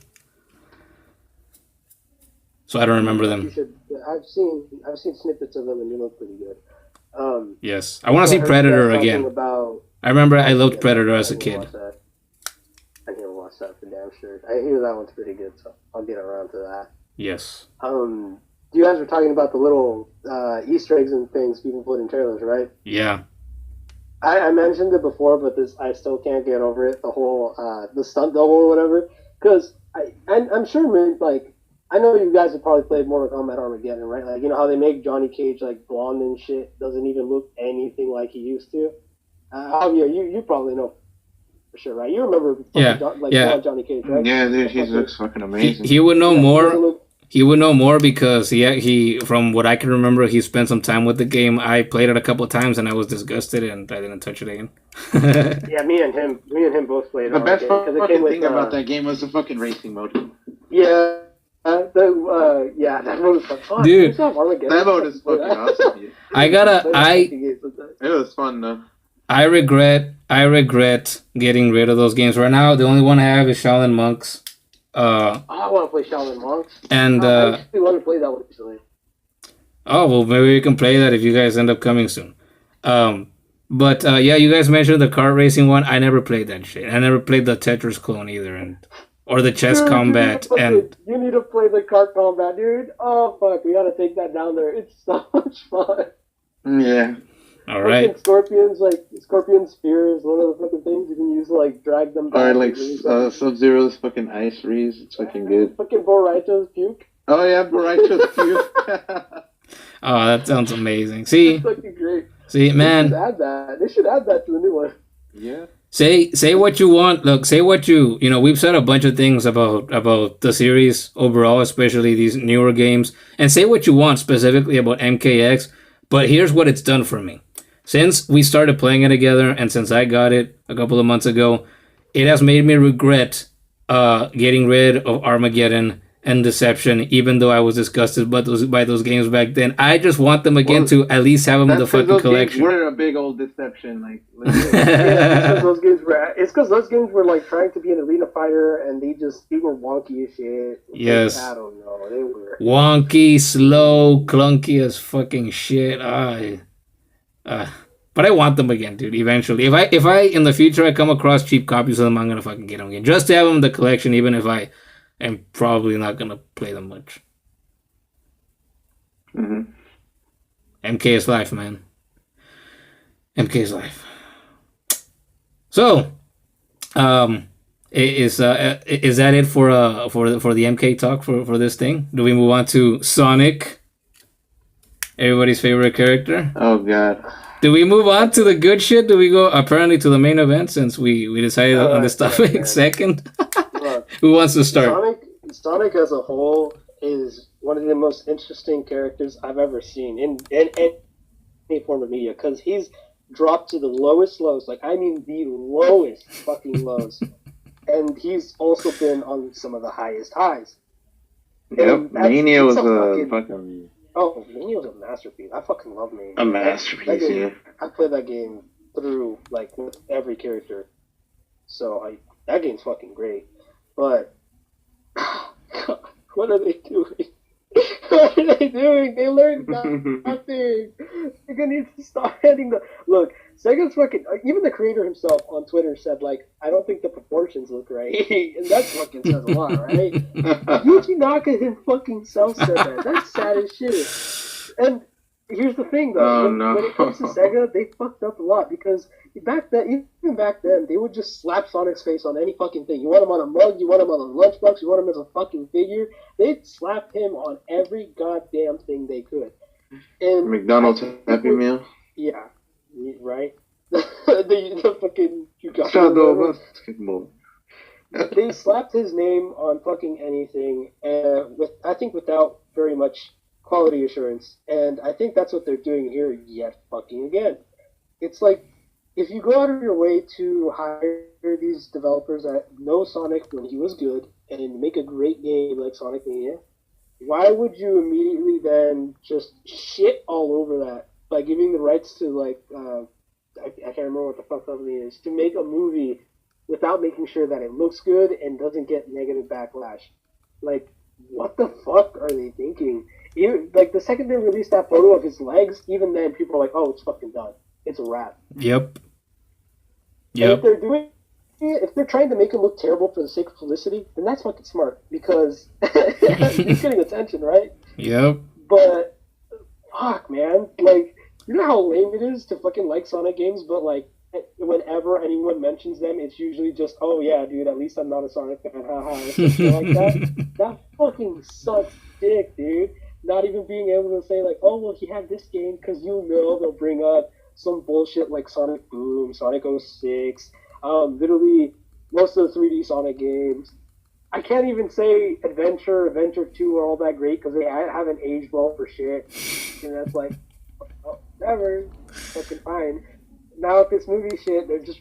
So I don't remember them. I've seen snippets of them and they look pretty good. Yes, I want to see Predator again. I remember I loved Predator as a kid. I need to watch that for damn sure. I hear that one's pretty good, so I'll get around to that. Yes. You guys were talking about the little Easter eggs and things people put in trailers, right? Yeah. I mentioned it before, but I still can't get over it. The whole the stunt double or whatever, because I'm sure, man, like. I know you guys have probably played Mortal Kombat Armageddon, right? Like, you know how they make Johnny Cage, like, blonde and shit? Doesn't even look anything like he used to. Javier, you probably know for sure, right? You remember blonde Johnny Cage, right? Yeah, dude, he looks fucking amazing. He would know more. He would know more because he, from what I can remember, he spent some time with the game. I played it a couple of times and I was disgusted and I didn't touch it again. Yeah, me and him both played it. The best fucking thing about that game was the fucking racing mode. Yeah. That mode is fun. Dude, that mode is fucking awesome. Dude. It was fun though. I regret getting rid of those games. Right now, the only one I have is Shaolin Monks. I want to play Shaolin Monks. And I actually want to play that one recently. Oh well, maybe we can play that if you guys end up coming soon. But you guys mentioned the kart racing one. I never played that shit. I never played the Tetris clone either, or the chess combat. You need to play the kart combat, dude. Oh fuck, we gotta take that down there. It's so much fun. Yeah. All right. Scorpion spear is one of the fucking things you can use to like drag them down. Or like Sub-Zero's fucking ice freeze. It's fucking good. Fucking Boraicho's puke. Oh yeah, Boraicho's puke. Oh, that sounds amazing. See, it's fucking great. See, man. They should add that to the new one. Yeah. Say what you want. Look, say what you know. We've said a bunch of things about the series overall, especially these newer games, and say what you want specifically about MKX. But here's what it's done for me. Since we started playing it together, and since I got it a couple of months ago, it has made me regret getting rid of Armageddon and Deception, even though I was disgusted by those games back then. I just want them again to at least have them in the fucking collection. We're a big old deception, like. It's because those games were like trying to be an arena fighter, and they were wonky as shit. Yes. I don't know. They were wonky, slow, clunky as fucking shit. But I want them again, dude. Eventually, if I in the future I come across cheap copies of them, I'm gonna fucking get them again, just to have them in the collection, even if I. I'm probably not going to play them much. Mm-hmm. MK is life, man. MK is life. So, is that it for the MK talk for this thing? Do we move on to Sonic? Everybody's favorite character? Oh, God. Do we move on to the good shit? Do we go apparently to the main event since we decided on this topic second? Who wants to start? Sonic as a whole is one of the most interesting characters I've ever seen in any form of media, because he's dropped to the lowest lows, like I mean the lowest fucking lows, and he's also been on some of the highest highs. Yep, Mania was a fucking... Oh, Mania was a masterpiece. I fucking love Mania. A masterpiece, yeah. I played that game through, like, with every character. So, that game's fucking great. But, God, what are they doing? What are they doing? They learned nothing. They're gonna need to stop handing the... Look, Sega's fucking... Even the creator himself on Twitter said, like, I don't think the proportions look right. And that fucking says a lot, right? Yuji Naka himself said that. That's sad as shit. And here's the thing, though. When it comes to Sega, they fucked up a lot, because even back then, they would just slap Sonic's face on any fucking thing. You want him on a mug, you want him on a lunchbox, you want him as a fucking figure. They'd slap him on every goddamn thing they could. And McDonald's Happy Meal? Yeah, right? the fucking... Shadow Basketball. They slapped his name on fucking anything, I think without very much quality assurance, and I think that's what they're doing here yet fucking again. It's like if you go out of your way to hire these developers that know Sonic when he was good and make a great game like Sonic Mania, why would you immediately then just shit all over that by giving the rights to like I can't remember what the fuck company is to make a movie without making sure that it looks good and doesn't get negative backlash? Like, what the fuck are they thinking? Like the second they released that photo of his legs, even then people are like, "Oh, it's fucking done. It's a wrap." Yep. And if they're trying to make him look terrible for the sake of publicity, then that's fucking smart because he's getting attention, right? Yep. But fuck, man, like you know how lame it is to fucking like Sonic games, but like whenever anyone mentions them, it's usually just, "Oh yeah, dude, at least I'm not a Sonic fan, haha." Like that. That fucking sucks dick, dude. Not even being able to say like, "Oh well, he had this game," because you know they'll bring up some bullshit like Sonic Boom, Sonic 06, literally most of the 3D Sonic games. I can't even say Adventure 2 are all that great because they haven't aged well for shit. And that's like, oh, never, fucking fine. Now with this movie shit, they're just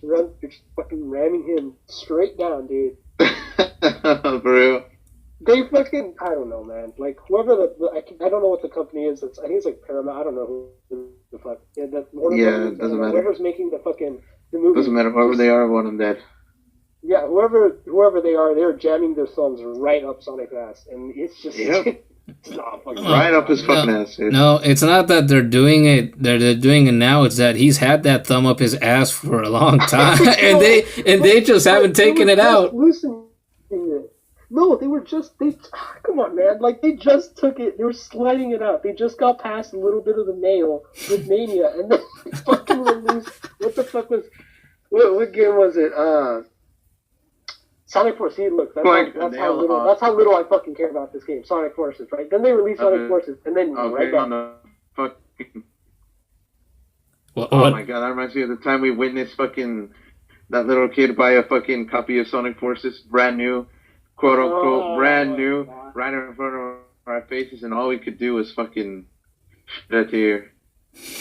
fucking ramming him straight down, dude. For real. They fucking, I don't know, man. Like, whoever I don't know what the company is. I think it's like Paramount. I don't know who the fuck. Yeah, it doesn't matter. Whoever's making the movie. Doesn't matter. Whoever they are, I want them dead. Yeah, whoever they are, they're jamming their thumbs right up Sonic's ass. And it's just... Yep. It's not fucking right up his fucking ass, dude. No, it's not that they're doing it. They're doing it now. It's that he's had that thumb up his ass for a long time, and they just haven't taken it out. No, come on, man. Like, they just took it, they were sliding it out. They just got past a little bit of the nail with Mania, and then they fucking released, what the fuck was, what game was it? Sonic Forces. See, look, that's how little I fucking care about this game. Sonic Forces, right? Then they released Sonic Forces, and then right back. Oh my god, that reminds me of the time we witnessed fucking that little kid buy a fucking copy of Sonic Forces, brand new. "Quote unquote, brand new," right in front of our faces, and all we could do was fucking shed a tear.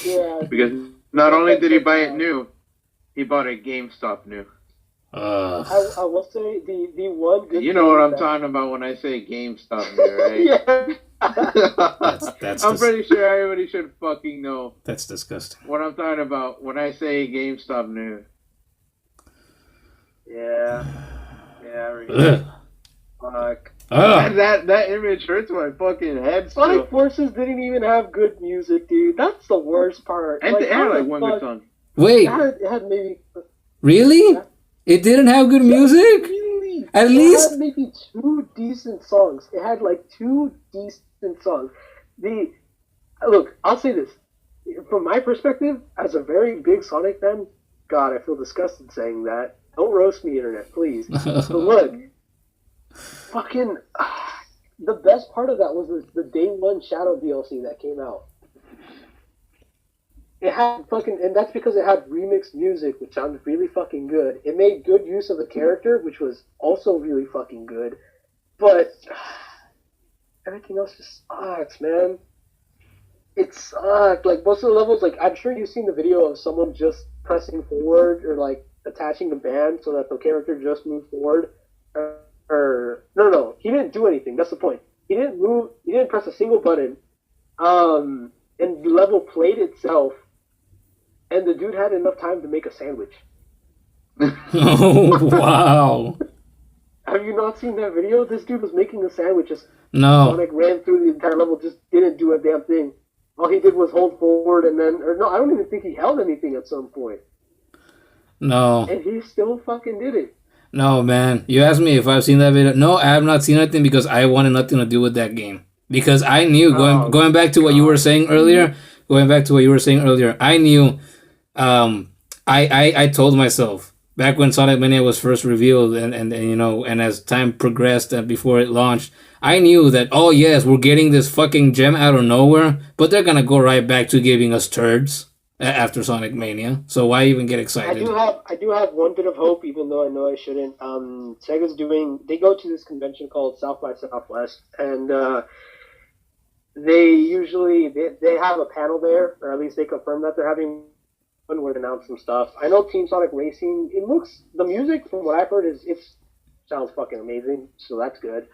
Yeah. Because not only did he buy it new, he bought it GameStop new. I will say the one good. You know what I'm talking about when I say GameStop new, right? Yeah. That's I'm pretty sure everybody should fucking know. That's disgusting. What I'm talking about when I say GameStop new. Yeah. Yeah. Fuck. That image hurts my fucking head. Sonic Forces didn't even have good music, dude. That's the worst part. And it had like one good song. Wait. It had maybe. Really? Yeah. It didn't have good music? Really? At least? It had maybe 2 decent songs. It had like 2 decent songs. Look, I'll say this. From my perspective, as a very big Sonic fan, God, I feel disgusted saying that. Don't roast me, internet, please. But look. Fucking, the best part of that was the Day 1 Shadow DLC that came out. It had and that's because it had remixed music, which sounded really fucking good. It made good use of the character, which was also really fucking good. But everything else just sucks, man. It sucked. Like, most of the levels, like, I'm sure you've seen the video of someone just pressing forward or, like, attaching the band so that the character just moved forward. No, he didn't do anything. That's the point. He didn't move. He didn't press a single button. And the level played itself. And the dude had enough time to make a sandwich. Oh, wow. Have you not seen that video? This dude was making a sandwich. No. Sonic ran through the entire level, just didn't do a damn thing. All he did was hold forward and then... I don't even think he held anything at some point. No. And he still fucking did it. No, man. You asked me if I've seen that video. No, I have not seen anything because I wanted nothing to do with that game. Because I knew, going back to what you were saying earlier, I knew, I told myself, back when Sonic Mania was first revealed and as time progressed and before it launched, I knew that, oh yes, we're getting this fucking gem out of nowhere, but they're going to go right back to giving us turds after Sonic Mania. So why even get excited? I do have one bit of hope, even though I know I shouldn't. Sega's they go to this convention called South by Southwest, and they usually they have a panel there, or at least they confirm that they're having one where they announce some stuff. I know Team Sonic Racing. The music from what I've heard it sounds fucking amazing, so that's good.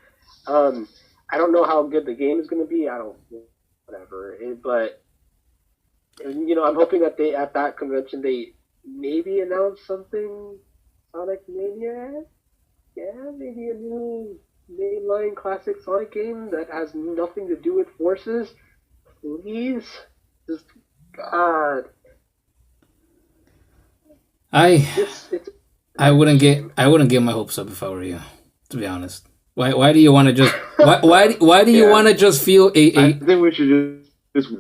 I don't know how good the game is going to be. Whatever. But I'm hoping that they at that convention they maybe announce something Sonic Mania. Yeah, maybe a new mainline classic Sonic game that has nothing to do with Forces. Please, just God. I wouldn't get my hopes up if I were you, to be honest. Why do you want to just why do you want to just feel I think we should just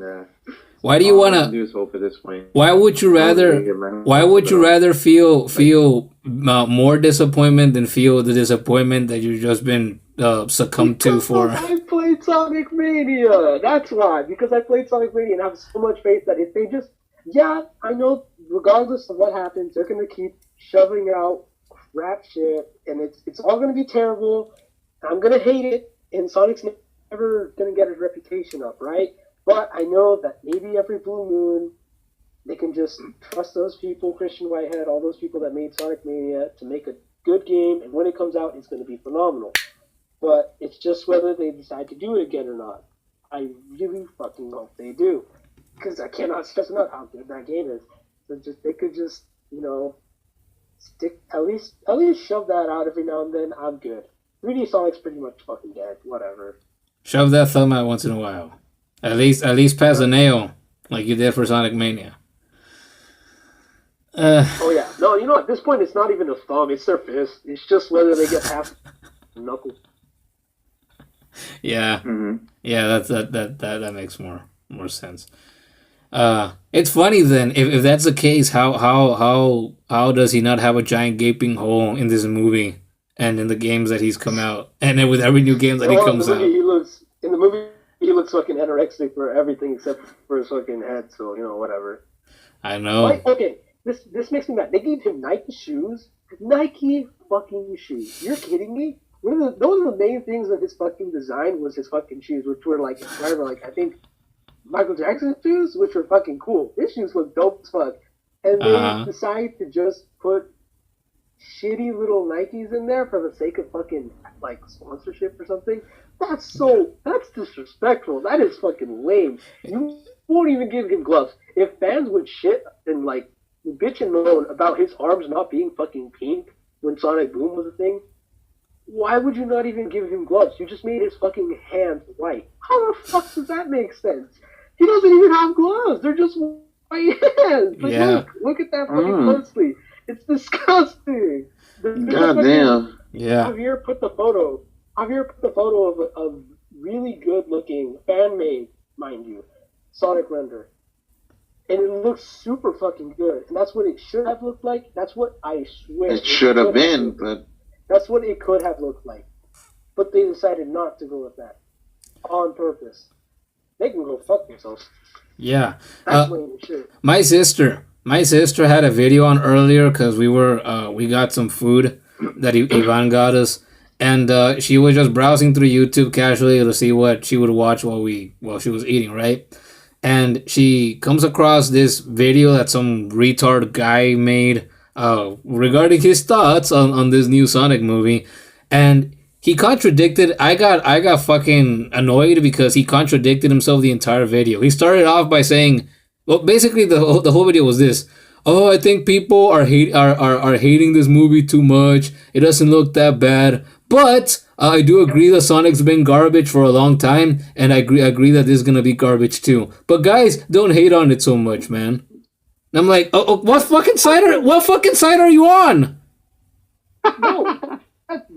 why do you want to do is hope at this point? Why would you rather feel more disappointment than feel the disappointment that you've just been succumbed to for? I played Sonic Mania. That's why. Because I played Sonic Mania and I have so much faith that if they just I know regardless of what happens, they're gonna keep shoving out crap shit and it's all gonna be terrible. I'm gonna hate it and Sonic's never gonna get his reputation up, right? But I know that maybe every blue moon, they can just trust those people, Christian Whitehead, all those people that made Sonic Mania, to make a good game, and when it comes out, it's going to be phenomenal. But it's just whether they decide to do it again or not. I really fucking hope they do. Because I cannot stress enough how good that game is. So they could just, stick, at least shove that out every now and then, I'm good. 3D Sonic's pretty much fucking dead, whatever. Shove that thumb out once in a while. At least pass a nail like you did for Sonic Mania. Oh yeah, no, at this point it's not even a thumb; it's their fist. It's just whether they get past knuckles. Yeah, yeah, that makes more sense. It's funny then if that's the case. How does he not have a giant gaping hole in this movie and in the games that he's come out, and then with every new game that he comes out? He looks fucking anorexic for everything except for his fucking head, so, whatever. I know. Okay, this makes me mad. They gave him Nike shoes. Nike fucking shoes. You're kidding me? Those are the main things of his fucking design was his fucking shoes, which were inspired by, I think, Michael Jackson's shoes, which were fucking cool. His shoes look dope as fuck. And they decide to just put shitty little Nikes in there for the sake of fucking, sponsorship or something. That's disrespectful. That is fucking lame. You won't even give him gloves. If fans would shit and bitch and moan about his arms not being fucking pink when Sonic Boom was a thing, why would you not even give him gloves? You just made his fucking hands white. How the fuck does that make sense? He doesn't even have gloves. They're just white hands. Look at that fucking closely. It's disgusting. God damn. Yeah. Javier put the photo of a really good-looking, fan-made, mind you, Sonic render. And it looks super fucking good. And that's what it should have looked like. That's what I swear. It should have been, but... That's what it could have looked like. But they decided not to go with that. On purpose. They can go fuck themselves. Yeah. That's lame shit. My sister had a video on earlier because we got some food that Ivan got us. And she was just browsing through YouTube casually to see what she would watch while she was eating, right? And she comes across this video that some retard guy made regarding his thoughts on this new Sonic movie. And he contradicted. I got fucking annoyed because he contradicted himself the entire video. He started off by saying, well, basically the whole video was this. Oh, I think people are hating this movie too much. It doesn't look that bad. But I do agree that Sonic's been garbage for a long time, and I agree that this is gonna be garbage too. But guys, don't hate on it so much, man. And I'm like, what fucking side are you on? No,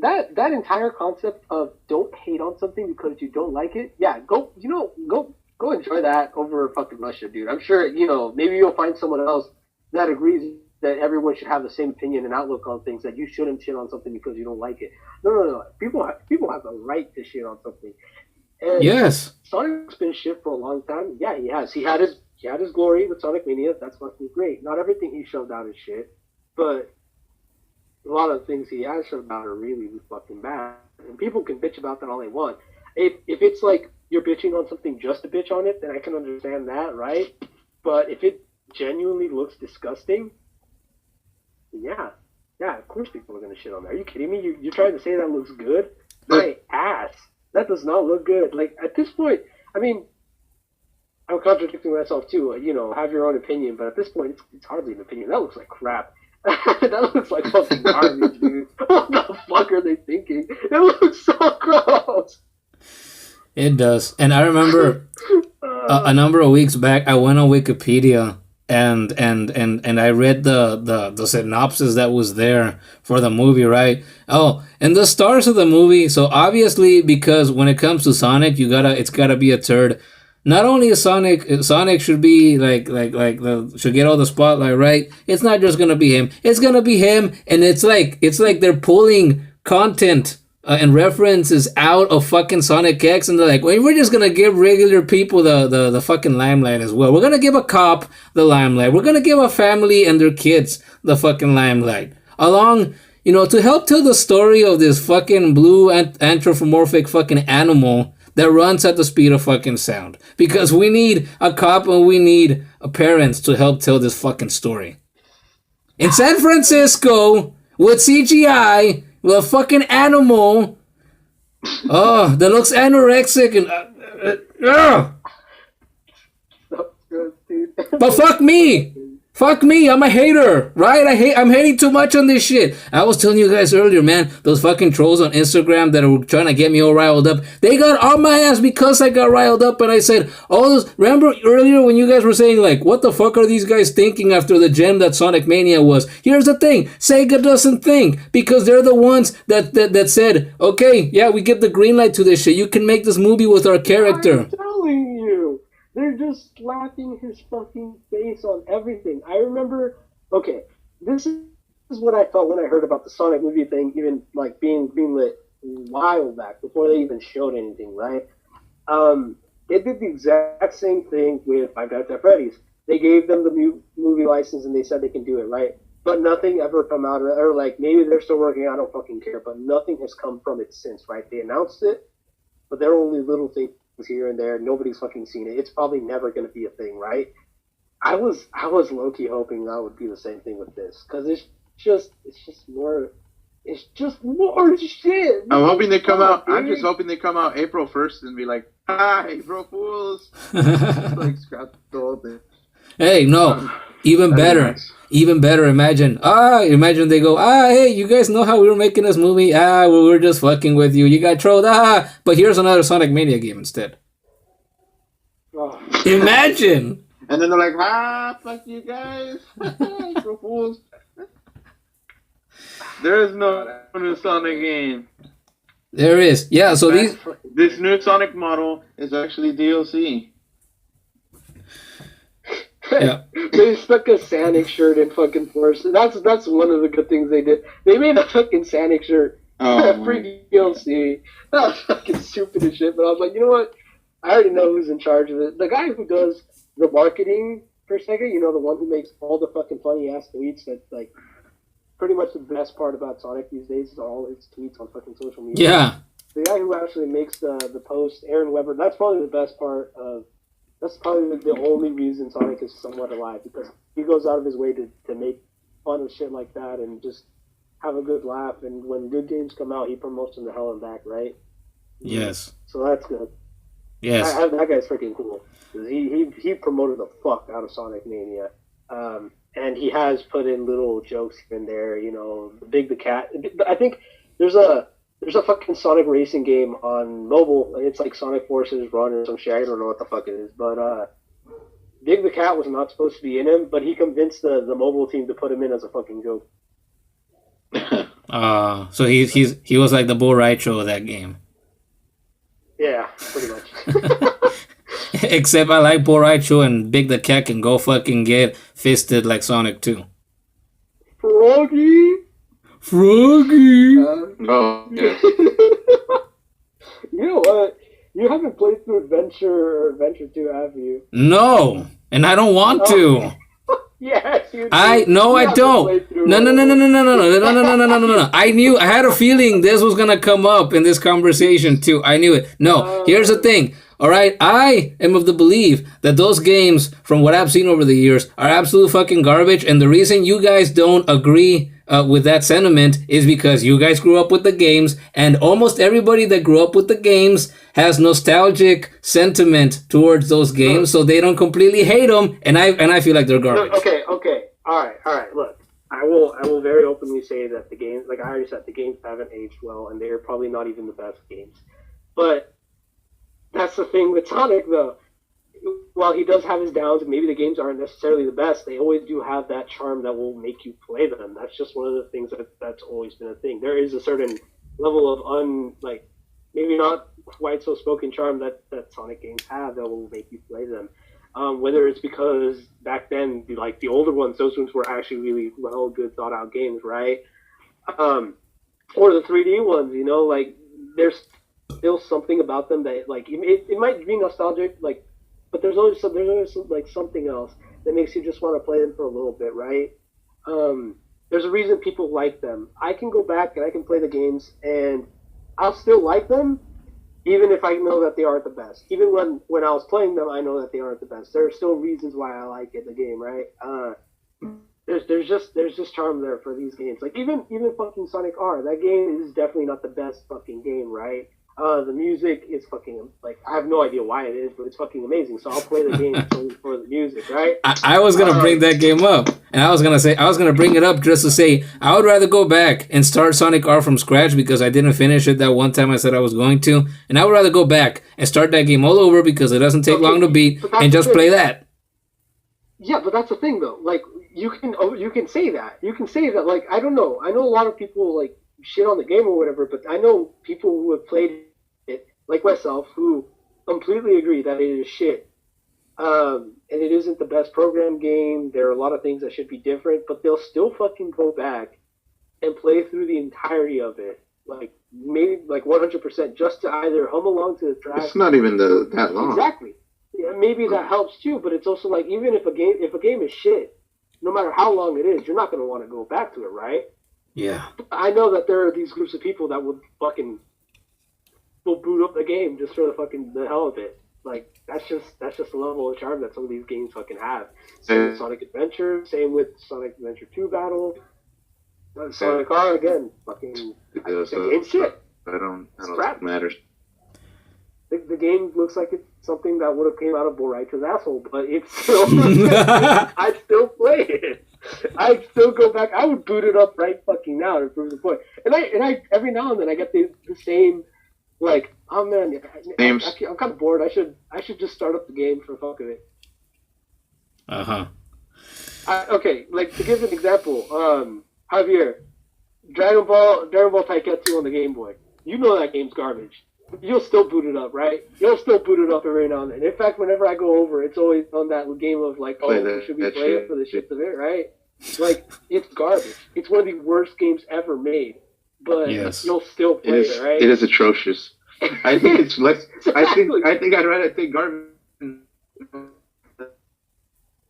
that entire concept of don't hate on something because you don't like it. Yeah, go enjoy that over fucking Russia, dude. I'm sure maybe you'll find someone else that agrees that everyone should have the same opinion and outlook on things, that you shouldn't shit on something because you don't like it. No. People have the right to shit on something. And yes. Sonic's been shit for a long time. Yeah, he has. He had his glory with Sonic Mania. That's fucking great. Not everything he shoved out is shit, but a lot of things he has shoved out are really fucking bad. And people can bitch about that all they want. If it's you're bitching on something just to bitch on it, then I can understand that, right? But if it genuinely looks disgusting, yeah, of course people are gonna shit on that. Are you kidding me? You're trying to say that looks good? My ass. That does not look good. Like, at this point, I mean, I'm contradicting myself too. Have your own opinion, but at this point, it's hardly an opinion. That looks like crap. That looks like fucking garbage, dude. What the fuck are they thinking? It looks so gross. It does. And I remember a number of weeks back, I went on Wikipedia and I read the synopsis that was there for the movie, right? Oh, and the stars of the movie. So obviously, because when it comes to Sonic, it's gotta be a turd. Not only is Sonic should be should get all the spotlight, right? It's not just gonna be him. It's gonna be him, and it's like they're pulling content and references out of fucking Sonic X, and they're like, well, we're just gonna give regular people the fucking limelight as well. We're gonna give a cop the limelight. We're gonna give a family and their kids the fucking limelight, along, to help tell the story of this fucking blue anthropomorphic fucking animal that runs at the speed of fucking sound. Because we need a cop and we need parents to help tell this fucking story. In San Francisco, with CGI, with a fucking animal, that looks anorexic and... But fuck me! Fuck me, I'm a hater, right? I'm hating too much on this shit. I was telling you guys earlier, man, those fucking trolls on Instagram that are trying to get me all riled up, they got on my ass because I got riled up, and I said, remember earlier when you guys were saying, like, what the fuck are these guys thinking after the gem that Sonic Mania was? Here's the thing, Sega doesn't think, because they're the ones that said, okay, yeah, we get the green light to this shit, you can make this movie with our character. I'm telling you. They're just slapping his fucking face on everything. I remember, okay, this is what I felt when I heard about the Sonic movie thing, even like being lit a while back, before they even showed anything, right? They did the exact same thing with Five Nights at Freddy's. They gave them the movie license and they said they can do it, right? But nothing ever come out of it, or like maybe they're still working, I don't fucking care, but nothing has come from it since, right? They announced it, but there are only little things here and there. Nobody's fucking seen it. It's probably never going to be a thing, right? I was low-key hoping that would be the same thing with this, because it's just more shit. I'm hoping they come out. I'm just hoping they come out April 1st and be like, April Fools. Like, scrap the whole thing. Hey, no, even better. Nice. Even better, imagine they go, hey, you guys know how we were making this movie? We were just fucking with you. You got trolled, but here's another Sonic Mania game instead. Oh. Imagine! And then they're like, fuck you guys. April Fools. There is no new Sonic game. There is. Yeah, so this new Sonic model is actually DLC. Yeah. They stuck a Sonic shirt in fucking Force. That's one of the good things they did. They made a fucking Sonic shirt. Free DLC. That was fucking stupid as shit, but I was like, you know what? I already know who's in charge of it. The guy who does the marketing for Sega, the one who makes all the fucking funny ass tweets, that's like pretty much the best part about Sonic these days is all his tweets on fucking social media. Yeah. The guy who actually makes the post, Aaron Weber, that's probably the best part of. That's probably the only reason Sonic is somewhat alive, because he goes out of his way to make fun of shit like that and just have a good laugh. And when good games come out, he promotes them to hell and back, right? Yes. So that's good. Yes. That guy's freaking cool. He promoted the fuck out of Sonic Mania. And he has put in little jokes here and there, Big the Cat. I think there's a fucking Sonic racing game on mobile. It's like Sonic Forces Run or some shit. I don't know what the fuck it is. But Big the Cat was not supposed to be in him, but he convinced the mobile team to put him in as a fucking joke. So he was like the Bo Raicho of that game. Yeah, pretty much. Except I like Bo Raicho and Big the Cat can go fucking get fisted like Sonic 2. Froggy! Oh, yeah. You know what? You haven't played through Adventure 2, have you? No, and I don't want to. Yes, you do. I don't. No. I had a feeling this was gonna come up in this conversation too. I knew it. No, here's the thing. All right, I am of the belief that those games, from what I've seen over the years, are absolute fucking garbage. And the reason you guys don't agree with that sentiment is because you guys grew up with the games, and almost everybody that grew up with the games has nostalgic sentiment towards those games, so they don't completely hate them. And I feel like they're garbage. Okay. All right. Look, I will very openly say that the games, like I already said, the games haven't aged well, and they're probably not even the best games. But that's the thing with Sonic, though. While he does have his downs, and maybe the games aren't necessarily the best, they always do have that charm that will make you play them. That's just one of the things that's always been a thing. There is a certain level of maybe not quite so spoken charm that Sonic games have that will make you play them. Whether it's because back then, like the older ones, those ones were actually really well, good, thought out games, right? Or the 3D ones, like there's still something about them that like it might be nostalgic, like, but there's always like something else that makes you just want to play them for a little bit, right? There's a reason people like them. I can go back and I can play the games and I'll still like them, even if I know that they aren't the best. Even when I was playing them, I know that they aren't the best. There are still reasons why I like the game, right? There's just charm there for these games. Like even fucking Sonic R, that game is definitely not the best fucking game, right? The music is fucking, like, I have no idea why it is, but it's fucking amazing. So I'll play the game for the music, right? I was gonna bring that game up, and I was gonna bring it up just to say I would rather go back and start Sonic R from scratch because I didn't finish it that one time I said I was going to, and I would rather go back and start that game all over because it doesn't take long to beat and just play that. Yeah, but that's the thing though. Like you can say that. You can say that. Like I don't know. I know a lot of people like shit on the game or whatever, but I know people who have played it, like myself, who completely agree that it is shit. And it isn't the best program game. There are a lot of things that should be different, but they'll still fucking go back and play through the entirety of it, like maybe like 100%, just to either hum along to the track. It's not even that long. Exactly. Yeah, maybe that helps too, but it's also like even if a game is shit, no matter how long it is, you're not going to want to go back to it, right? Yeah. I know that there are these groups of people that will boot up the game just for the hell of it. Like that's just the level of charm that some of these games fucking have. Same with Sonic Adventure, same with Sonic Adventure 2 Battle. Sonic R again, fucking game shit. I don't think it matters. The game looks like it's something that would have came out of Boraicha's asshole, but it's still I'd still play it. I'd still go back. I would boot it up right fucking now to prove the point. And I every now and then I get the same like, oh man, I'm kind of bored. I should just start up the game for the fuck of it. Okay, like to give an example, Javier, Dragon Ball Taiketsu on the Game Boy. You know that game's garbage. You'll still boot it up, right? You'll still boot it up every now and then. In fact, whenever I go over, it's always on that game of like, should we play it for the shits of it, right? Like, it's garbage. It's one of the worst games ever made, but you'll still play it, right? It is atrocious. I think it's less. Exactly. I think I'd rather take garbage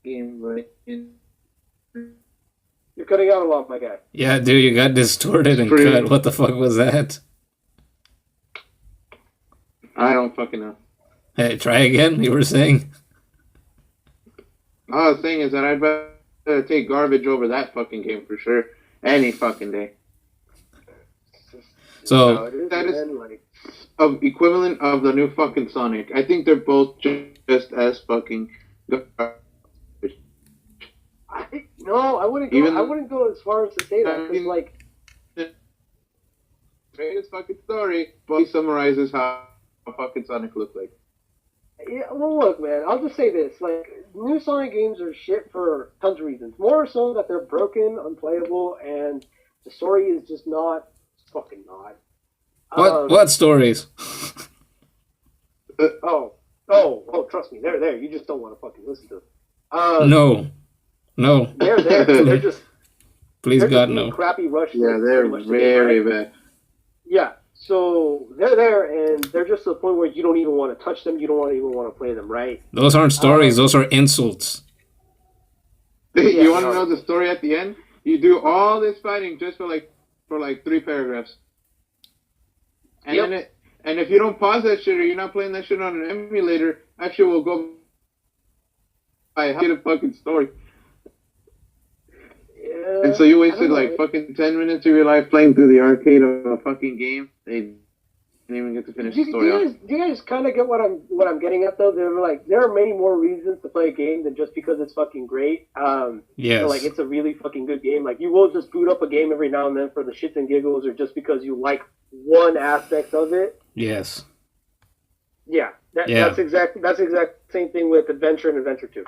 game, right? You're cutting out a lot, my guy. Yeah, dude, you got distorted and cut. What the fuck was that? I don't fucking know. Hey, try again. You were saying? All I was saying is that I'd rather take garbage over that fucking game for sure. Any fucking day. So that is equivalent of the new fucking Sonic. I think they're both just as fucking garbage. I wouldn't go as far as to say that because like greatest fucking story, but he summarizes how fucking Sonic looked like. Yeah, well, look, man, I'll just say this: like, new Sonic games are shit for tons of reasons. More so that they're broken, unplayable, and the story is just not fucking not. What stories? Trust me, they're there. You just don't want to fucking listen to them. No. They're there. They're just. Please God, no. Crappy Russian. Yeah, they're very bad. Yeah. So they're there, and they're just to the point where you don't even want to touch them. You don't even want to play them, right? Those aren't stories. Those are insults. You want to know the story at the end? You do all this fighting just for like 3 paragraphs, and And if you don't pause that shit or you're not playing that shit on an emulator, that shit will go by a fucking story. Yeah, And so you wasted like fucking 10 minutes of your life playing through the arcade of a fucking game. They didn't even get to finish the story off. Do you guys kind of get what I'm getting at though? There are many more reasons to play a game than just because it's fucking great. Yes. So, like, it's a really fucking good game. Like, you will just boot up a game every now and then for the shits and giggles, or just because you like one aspect of it. Yes. Yeah. That's exact same thing with Adventure and Adventure 2.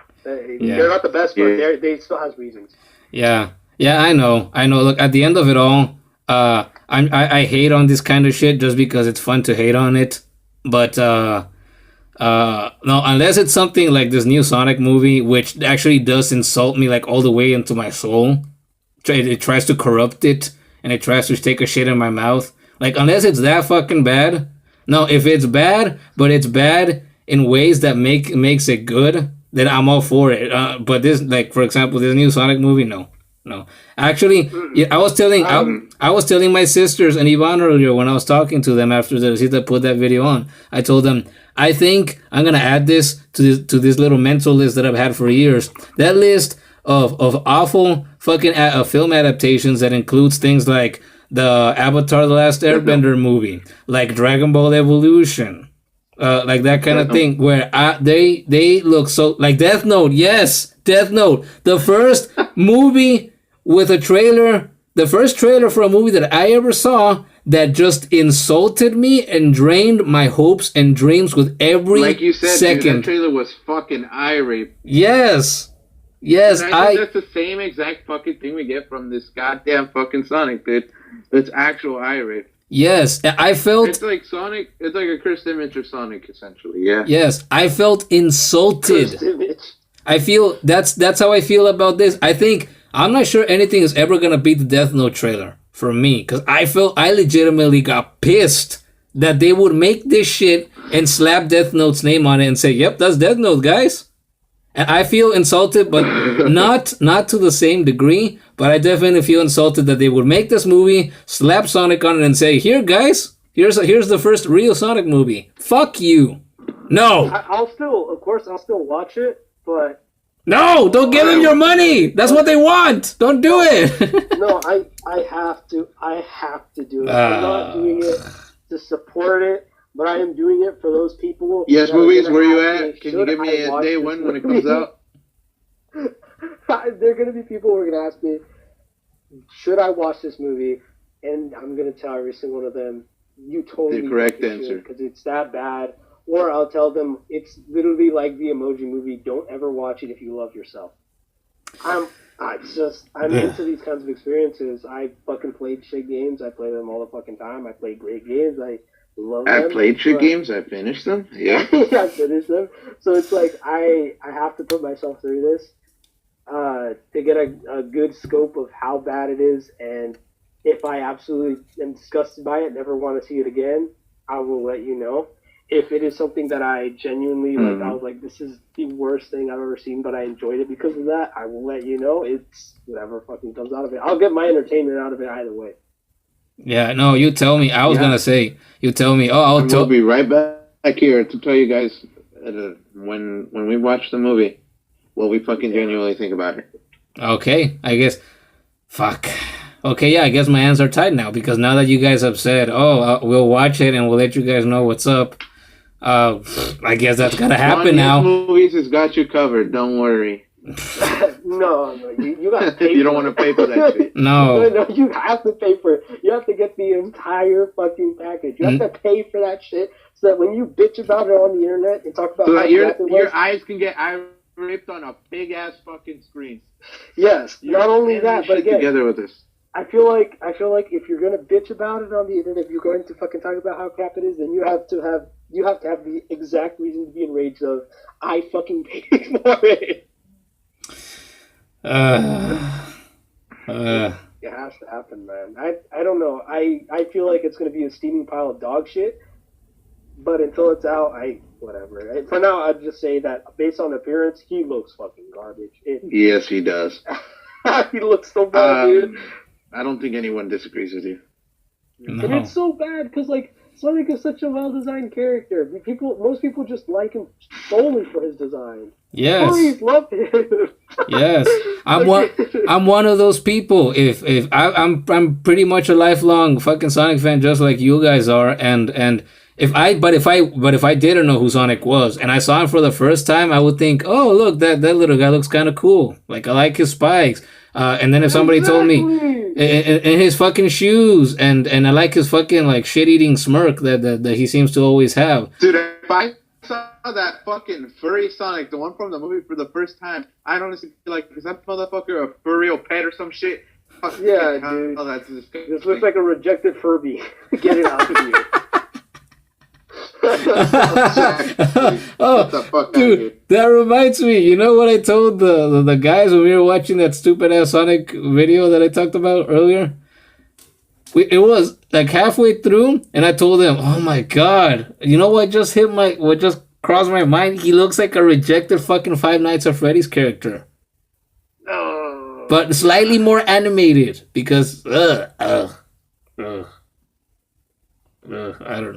Yeah. They're not the best, but they still has reasons. Yeah, I know. Look, at the end of it all, I hate on this kind of shit just because it's fun to hate on it. But no, unless it's something like this new Sonic movie, which actually does insult me like all the way into my soul. It tries to corrupt it, and it tries to take a shit in my mouth. Like, unless it's that fucking bad. No, if it's bad, but it's bad in ways that makes it good, then I'm all for it. But this, like, for example, this new Sonic movie, no. Actually, yeah, I was telling my sisters and Ivan earlier when I was talking to them after the Rosita put that video on. I told them, I think I'm gonna add this to this little mental list that I've had for years. That list of awful fucking film adaptations that includes things like the Avatar: The Last Airbender movie, like Dragon Ball Evolution. Like that kind of thing, where they look so like Death Note. Yes, Death Note, the first movie with a trailer, the first trailer for a movie that I ever saw that just insulted me and drained my hopes and dreams with every like you said, second. Dude, that trailer was fucking eye rape. Yes, and I think that's the same exact fucking thing we get from this goddamn fucking Sonic, dude. That's actual eye rape. Yes, I felt... It's like Sonic, it's like a cursed image of Sonic, essentially, yeah. Yes, I felt insulted. I feel, that's how I feel about this. I think, I'm not sure anything is ever gonna beat the Death Note trailer, for me. Because I legitimately got pissed that they would make this shit and slap Death Note's name on it and say, yep, that's Death Note, guys. And I feel insulted, but not to the same degree. But I definitely feel insulted that they would make this movie, slap Sonic on it, and say, "Here, guys, here's the first real Sonic movie. Fuck you." No. I'll still watch it, but no, don't give them your money. That's what they want. Don't do it. No, I have to do it. I'm not doing it to support it. But I am doing it for those people. Yes, movies, where you at? Can you give me a day one when it comes out? There are going to be people who are going to ask me, should I watch this movie? And I'm going to tell every single one of them, you totally the correct answer. Because it's that bad. Or I'll tell them, it's literally like the Emoji Movie. Don't ever watch it if you love yourself. I'm into these kinds of experiences. I fucking played shit games. I play them all the fucking time. I play great games. I played shit games. I finished them. Yeah. Yeah, I finished them. So it's like I have to put myself through this to get a good scope of how bad it is. And if I absolutely am disgusted by it, never want to see it again, I will let you know. If it is something that I genuinely like, I was like, this is the worst thing I've ever seen, but I enjoyed it because of that, I will let you know. It's whatever fucking comes out of it. I'll get my entertainment out of it either way. Yeah, no, you tell me. I was gonna say, you tell me. Oh, We'll be right back here to tell you guys when we watch the movie what we fucking genuinely think about it. Okay, I guess. Fuck. Okay, yeah, I guess my hands are tied now because now that you guys have said, we'll watch it and we'll let you guys know what's up. I guess that's gotta happen now. Movies has got you covered. Don't worry. No, you got to pay. You don't want to pay for that shit. No, you have to pay for it. You have to get the entire fucking package. You have to pay for that shit so that when you bitch about it on the internet and talk about so that your eyes can get eye raped on a big ass fucking screen. Yes, not only that, but again, together with this. I feel like if you're gonna bitch about it on the internet, if you're going to fucking talk about how crap it is, then you have to have the exact reason to be enraged of I fucking paid for it. It has to happen, man. I don't know. I feel like it's gonna be a steaming pile of dog shit. But until it's out, whatever. For now, I'd just say that based on appearance, he looks fucking garbage. Yes, he does. He looks so bad, dude. I don't think anyone disagrees with you. No. And it's so bad because, like, Sonic is such a well-designed character. Most people just like him solely for his design. Yes. Furries love him. Yes, I'm one of those people. If I'm pretty much a lifelong fucking Sonic fan, just like you guys are. And if I didn't know who Sonic was, and I saw him for the first time, I would think, oh look, that little guy looks kind of cool. Like I like his spikes. And then if somebody told me in his fucking shoes, and I like his fucking like shit eating smirk that he seems to always have. Dude, if I saw that fucking furry Sonic, the one from the movie for the first time, I'd honestly be like, is that motherfucker a furry or pet or some shit? Fuck, Yeah, dude. That's disgusting. This looks like a rejected Furby. Get it out of here. Oh, the fuck dude, that reminds me. You know what I told the guys when we were watching that stupid ass Sonic video that I talked about earlier? It was like halfway through, and I told them, "Oh my god, you know what just crossed my mind? He looks like a rejected fucking Five Nights at Freddy's character, but slightly more animated because I don't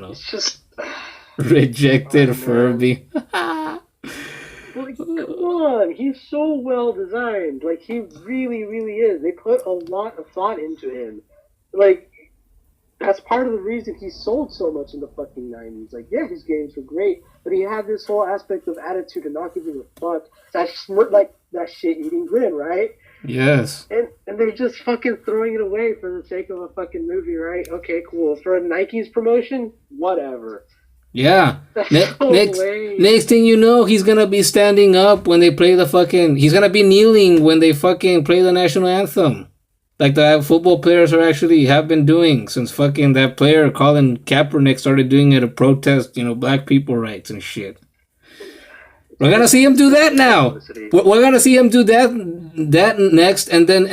know." It's just... Rejected Furby. Like, come on, he's so well designed. Like, he really, really is. They put a lot of thought into him. Like, that's part of the reason he sold so much in the fucking 90s. Like, yeah, his games were great, but he had this whole aspect of attitude and not giving a fuck. That shit-eating grin, right? Yes. And they're just fucking throwing it away for the sake of a fucking movie, right? Okay, cool. For a Nike's promotion, whatever. Yeah. Next thing you know, he's gonna be standing up when they play he's gonna be kneeling when they fucking play the national anthem. Like the football players have been doing since fucking that player Colin Kaepernick started doing it to protest, black people rights and shit. We're gonna see him do that now. We're gonna see him do that next, and then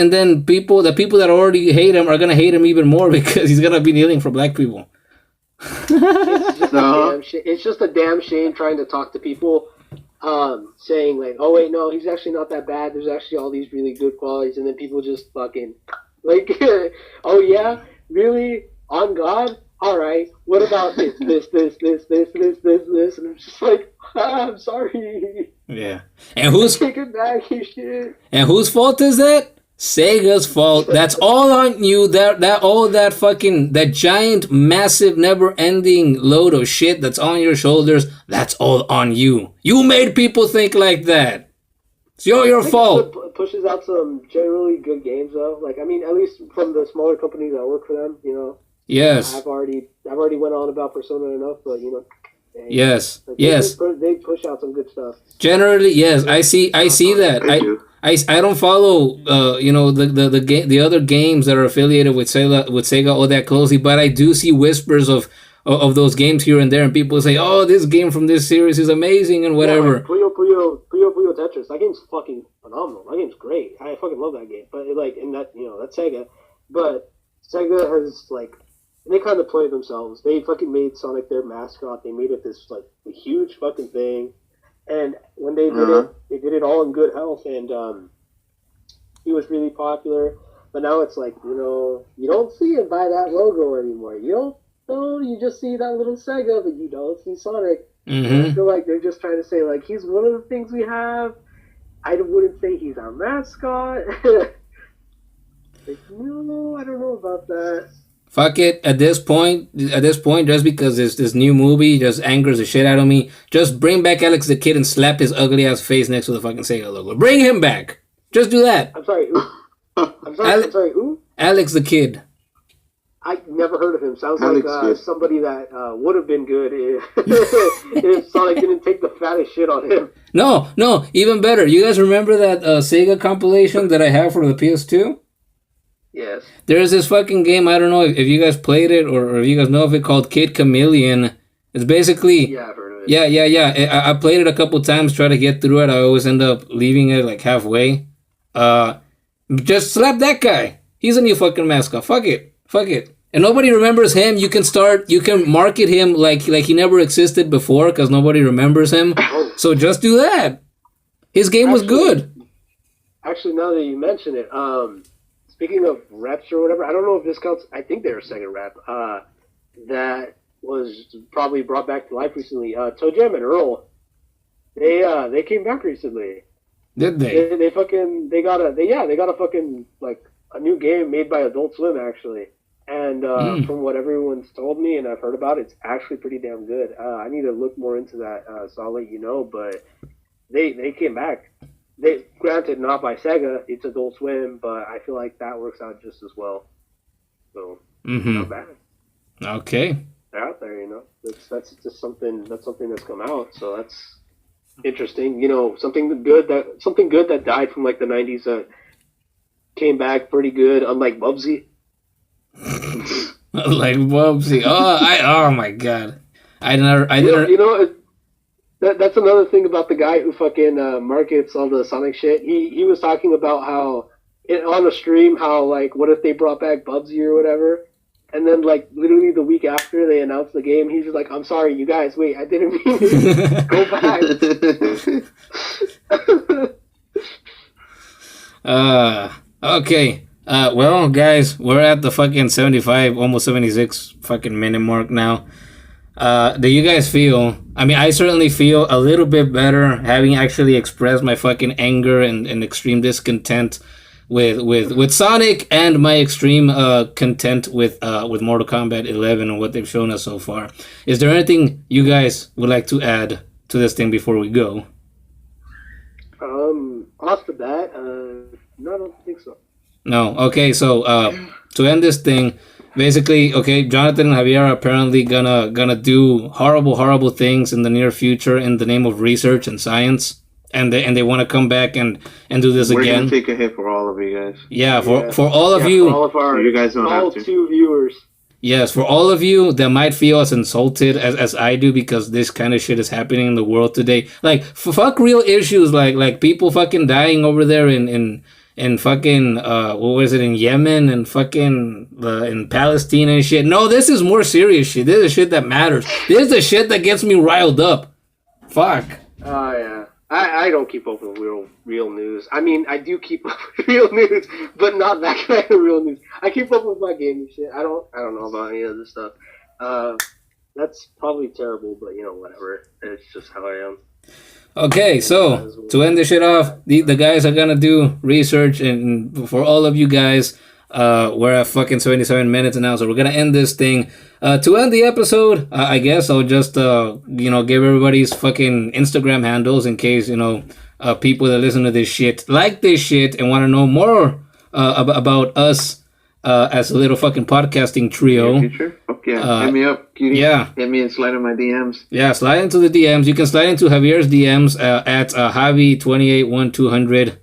the people that already hate him are gonna hate him even more because he's gonna be kneeling for black people. It's just a damn shame trying to talk to people, saying like, oh wait, no, he's actually not that bad. There's actually all these really good qualities, and then people just fucking like, oh yeah, really, on God. All right, what about this, and I'm just like, I'm sorry. Yeah, and who's take it back, shit. And whose fault is that? Sega's fault. That's all on you. That giant, massive, never-ending load of shit that's on your shoulders. That's all on you. You made people think like that. It's your fault. It pushes out some generally good games, though. Like, I mean, at least from the smaller companies that work for them, Yes. I've already went on about Persona enough, but Yes. Like, Yes. They push out some good stuff. Generally, yes. I see that. I don't follow the other games that are affiliated with Sega all that closely, but I do see whispers of those games here and there, and people say, "Oh, this game from this series is amazing," and whatever. Yeah, like Puyo Tetris. That game's fucking phenomenal. That game's great. I fucking love that game. But that's Sega. But Sega has they kind of played themselves. They fucking made Sonic their mascot. They made it this a huge fucking thing. And when they did it, they did it all in good health, and he was really popular. But now it's you don't see it by that logo anymore. You just see that little Sega, but you don't see Sonic. Mm-hmm. I feel like they're just trying to say, he's one of the things we have. I wouldn't say he's our mascot. No, I don't know about that. Fuck it. At this point, just because this new movie just angers the shit out of me, just bring back Alex the Kid and slap his ugly ass face next to the fucking Sega logo. Bring him back. Just do that. I'm sorry. I'm sorry. Who? Alex the Kid. I never heard of him. Sounds like somebody that would have been good if Sonic didn't take the fattest shit on him. No. Even better. You guys remember that Sega compilation that I have for the PS2? Yes. There's this fucking game, I don't know if you guys played it or if you guys know of it, called Kid Chameleon. It's basically... Yeah, I've heard of it. Yeah. I played it a couple times, try to get through it. I always end up leaving it halfway. Just slap that guy. He's a new fucking mascot. Fuck it. And nobody remembers him. You can market him like he never existed before because nobody remembers him. So just do that. His game was good. Actually, now that you mention it, speaking of reps or whatever, I don't know if this counts. I think they're a Sega rep. That was probably brought back to life recently. Toe Jam and Earl, they came back recently. Did they? They got a fucking like a new game made by Adult Swim actually. And from what everyone's told me and I've heard about, it's actually pretty damn good. I need to look more into that, so I'll let you know. But they came back. They granted not by Sega, it's Adult Swim, but I feel like that works out just as well. So not bad. Okay. They're out there, you know. That's just something that's come out. So that's interesting. You know, something good that died from like the 90s that came back pretty good, unlike Bubsy. Like Bubsy. Oh my god. I never. You know, that's another thing about the guy who fucking markets all the Sonic shit. He was talking about how on a stream how like what if they brought back Bubsy or whatever, and then like literally the week after they announced the game, he's just like, "I'm sorry, you guys. Wait, I didn't mean to go back." Okay. Well, guys, we're at the fucking 75, almost 76 fucking minute mark now. Do you guys feel? I mean, I certainly feel a little bit better having actually expressed my fucking anger and extreme discontent with Sonic and my extreme content with Mortal Kombat 11 and what they've shown us so far. Is there anything you guys would like to add to this thing before we go? Off the bat, no, I don't think so. No. Okay, so to end this thing, basically, okay, Jonathan and Javier are apparently gonna do horrible things in the near future in the name of research and science, and they want to come back and do this again. We're gonna take a hit for all of you guys. Yeah, for all of you. For all of our, you guys don't all have to. 2 viewers. Yes, for all of you that might feel as insulted as I do because this kind of shit is happening in the world today. Like, fuck real issues, like people fucking dying over there in fucking, what was it, in Yemen and fucking in Palestine and shit. No, this is more serious shit. This is shit that matters. This is the shit that gets me riled up. Fuck. Oh, yeah. I don't keep up with real news. I mean, I do keep up with real news, but not that kind of real news. I keep up with my gaming shit. I don't know about any of this stuff. That's probably terrible, but you know, whatever. It's just how I am. Okay, so to end this shit off, the guys are gonna do research, and for all of you guys, we're at fucking 77 minutes now, so we're gonna end this thing. To end the episode, I guess I'll just give everybody's fucking Instagram handles in case people that listen to this shit like this shit and want to know more about us as a little fucking podcasting trio. Yeah, hit me up, cutie. Yeah. Hit me and slide in my DMs. Yeah, slide into the DMs. You can slide into Javier's DMs at Javi281-200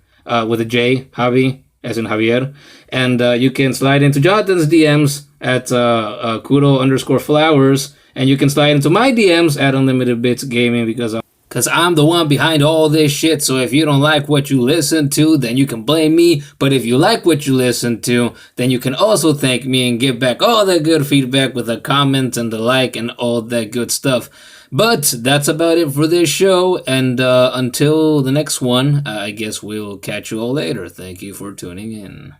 with a J, Javi, as in Javier. And you can slide into Jonathan's DMs at Kudo_flowers. And you can slide into my DMs at Unlimited Bits Gaming because I'm the one behind all this shit. So if you don't like what you listen to, then you can blame me. But if you like what you listen to, then you can also thank me and give back all that good feedback with a comment and the like and all that good stuff. But that's about it for this show. And until the next one, I guess we'll catch you all later. Thank you for tuning in.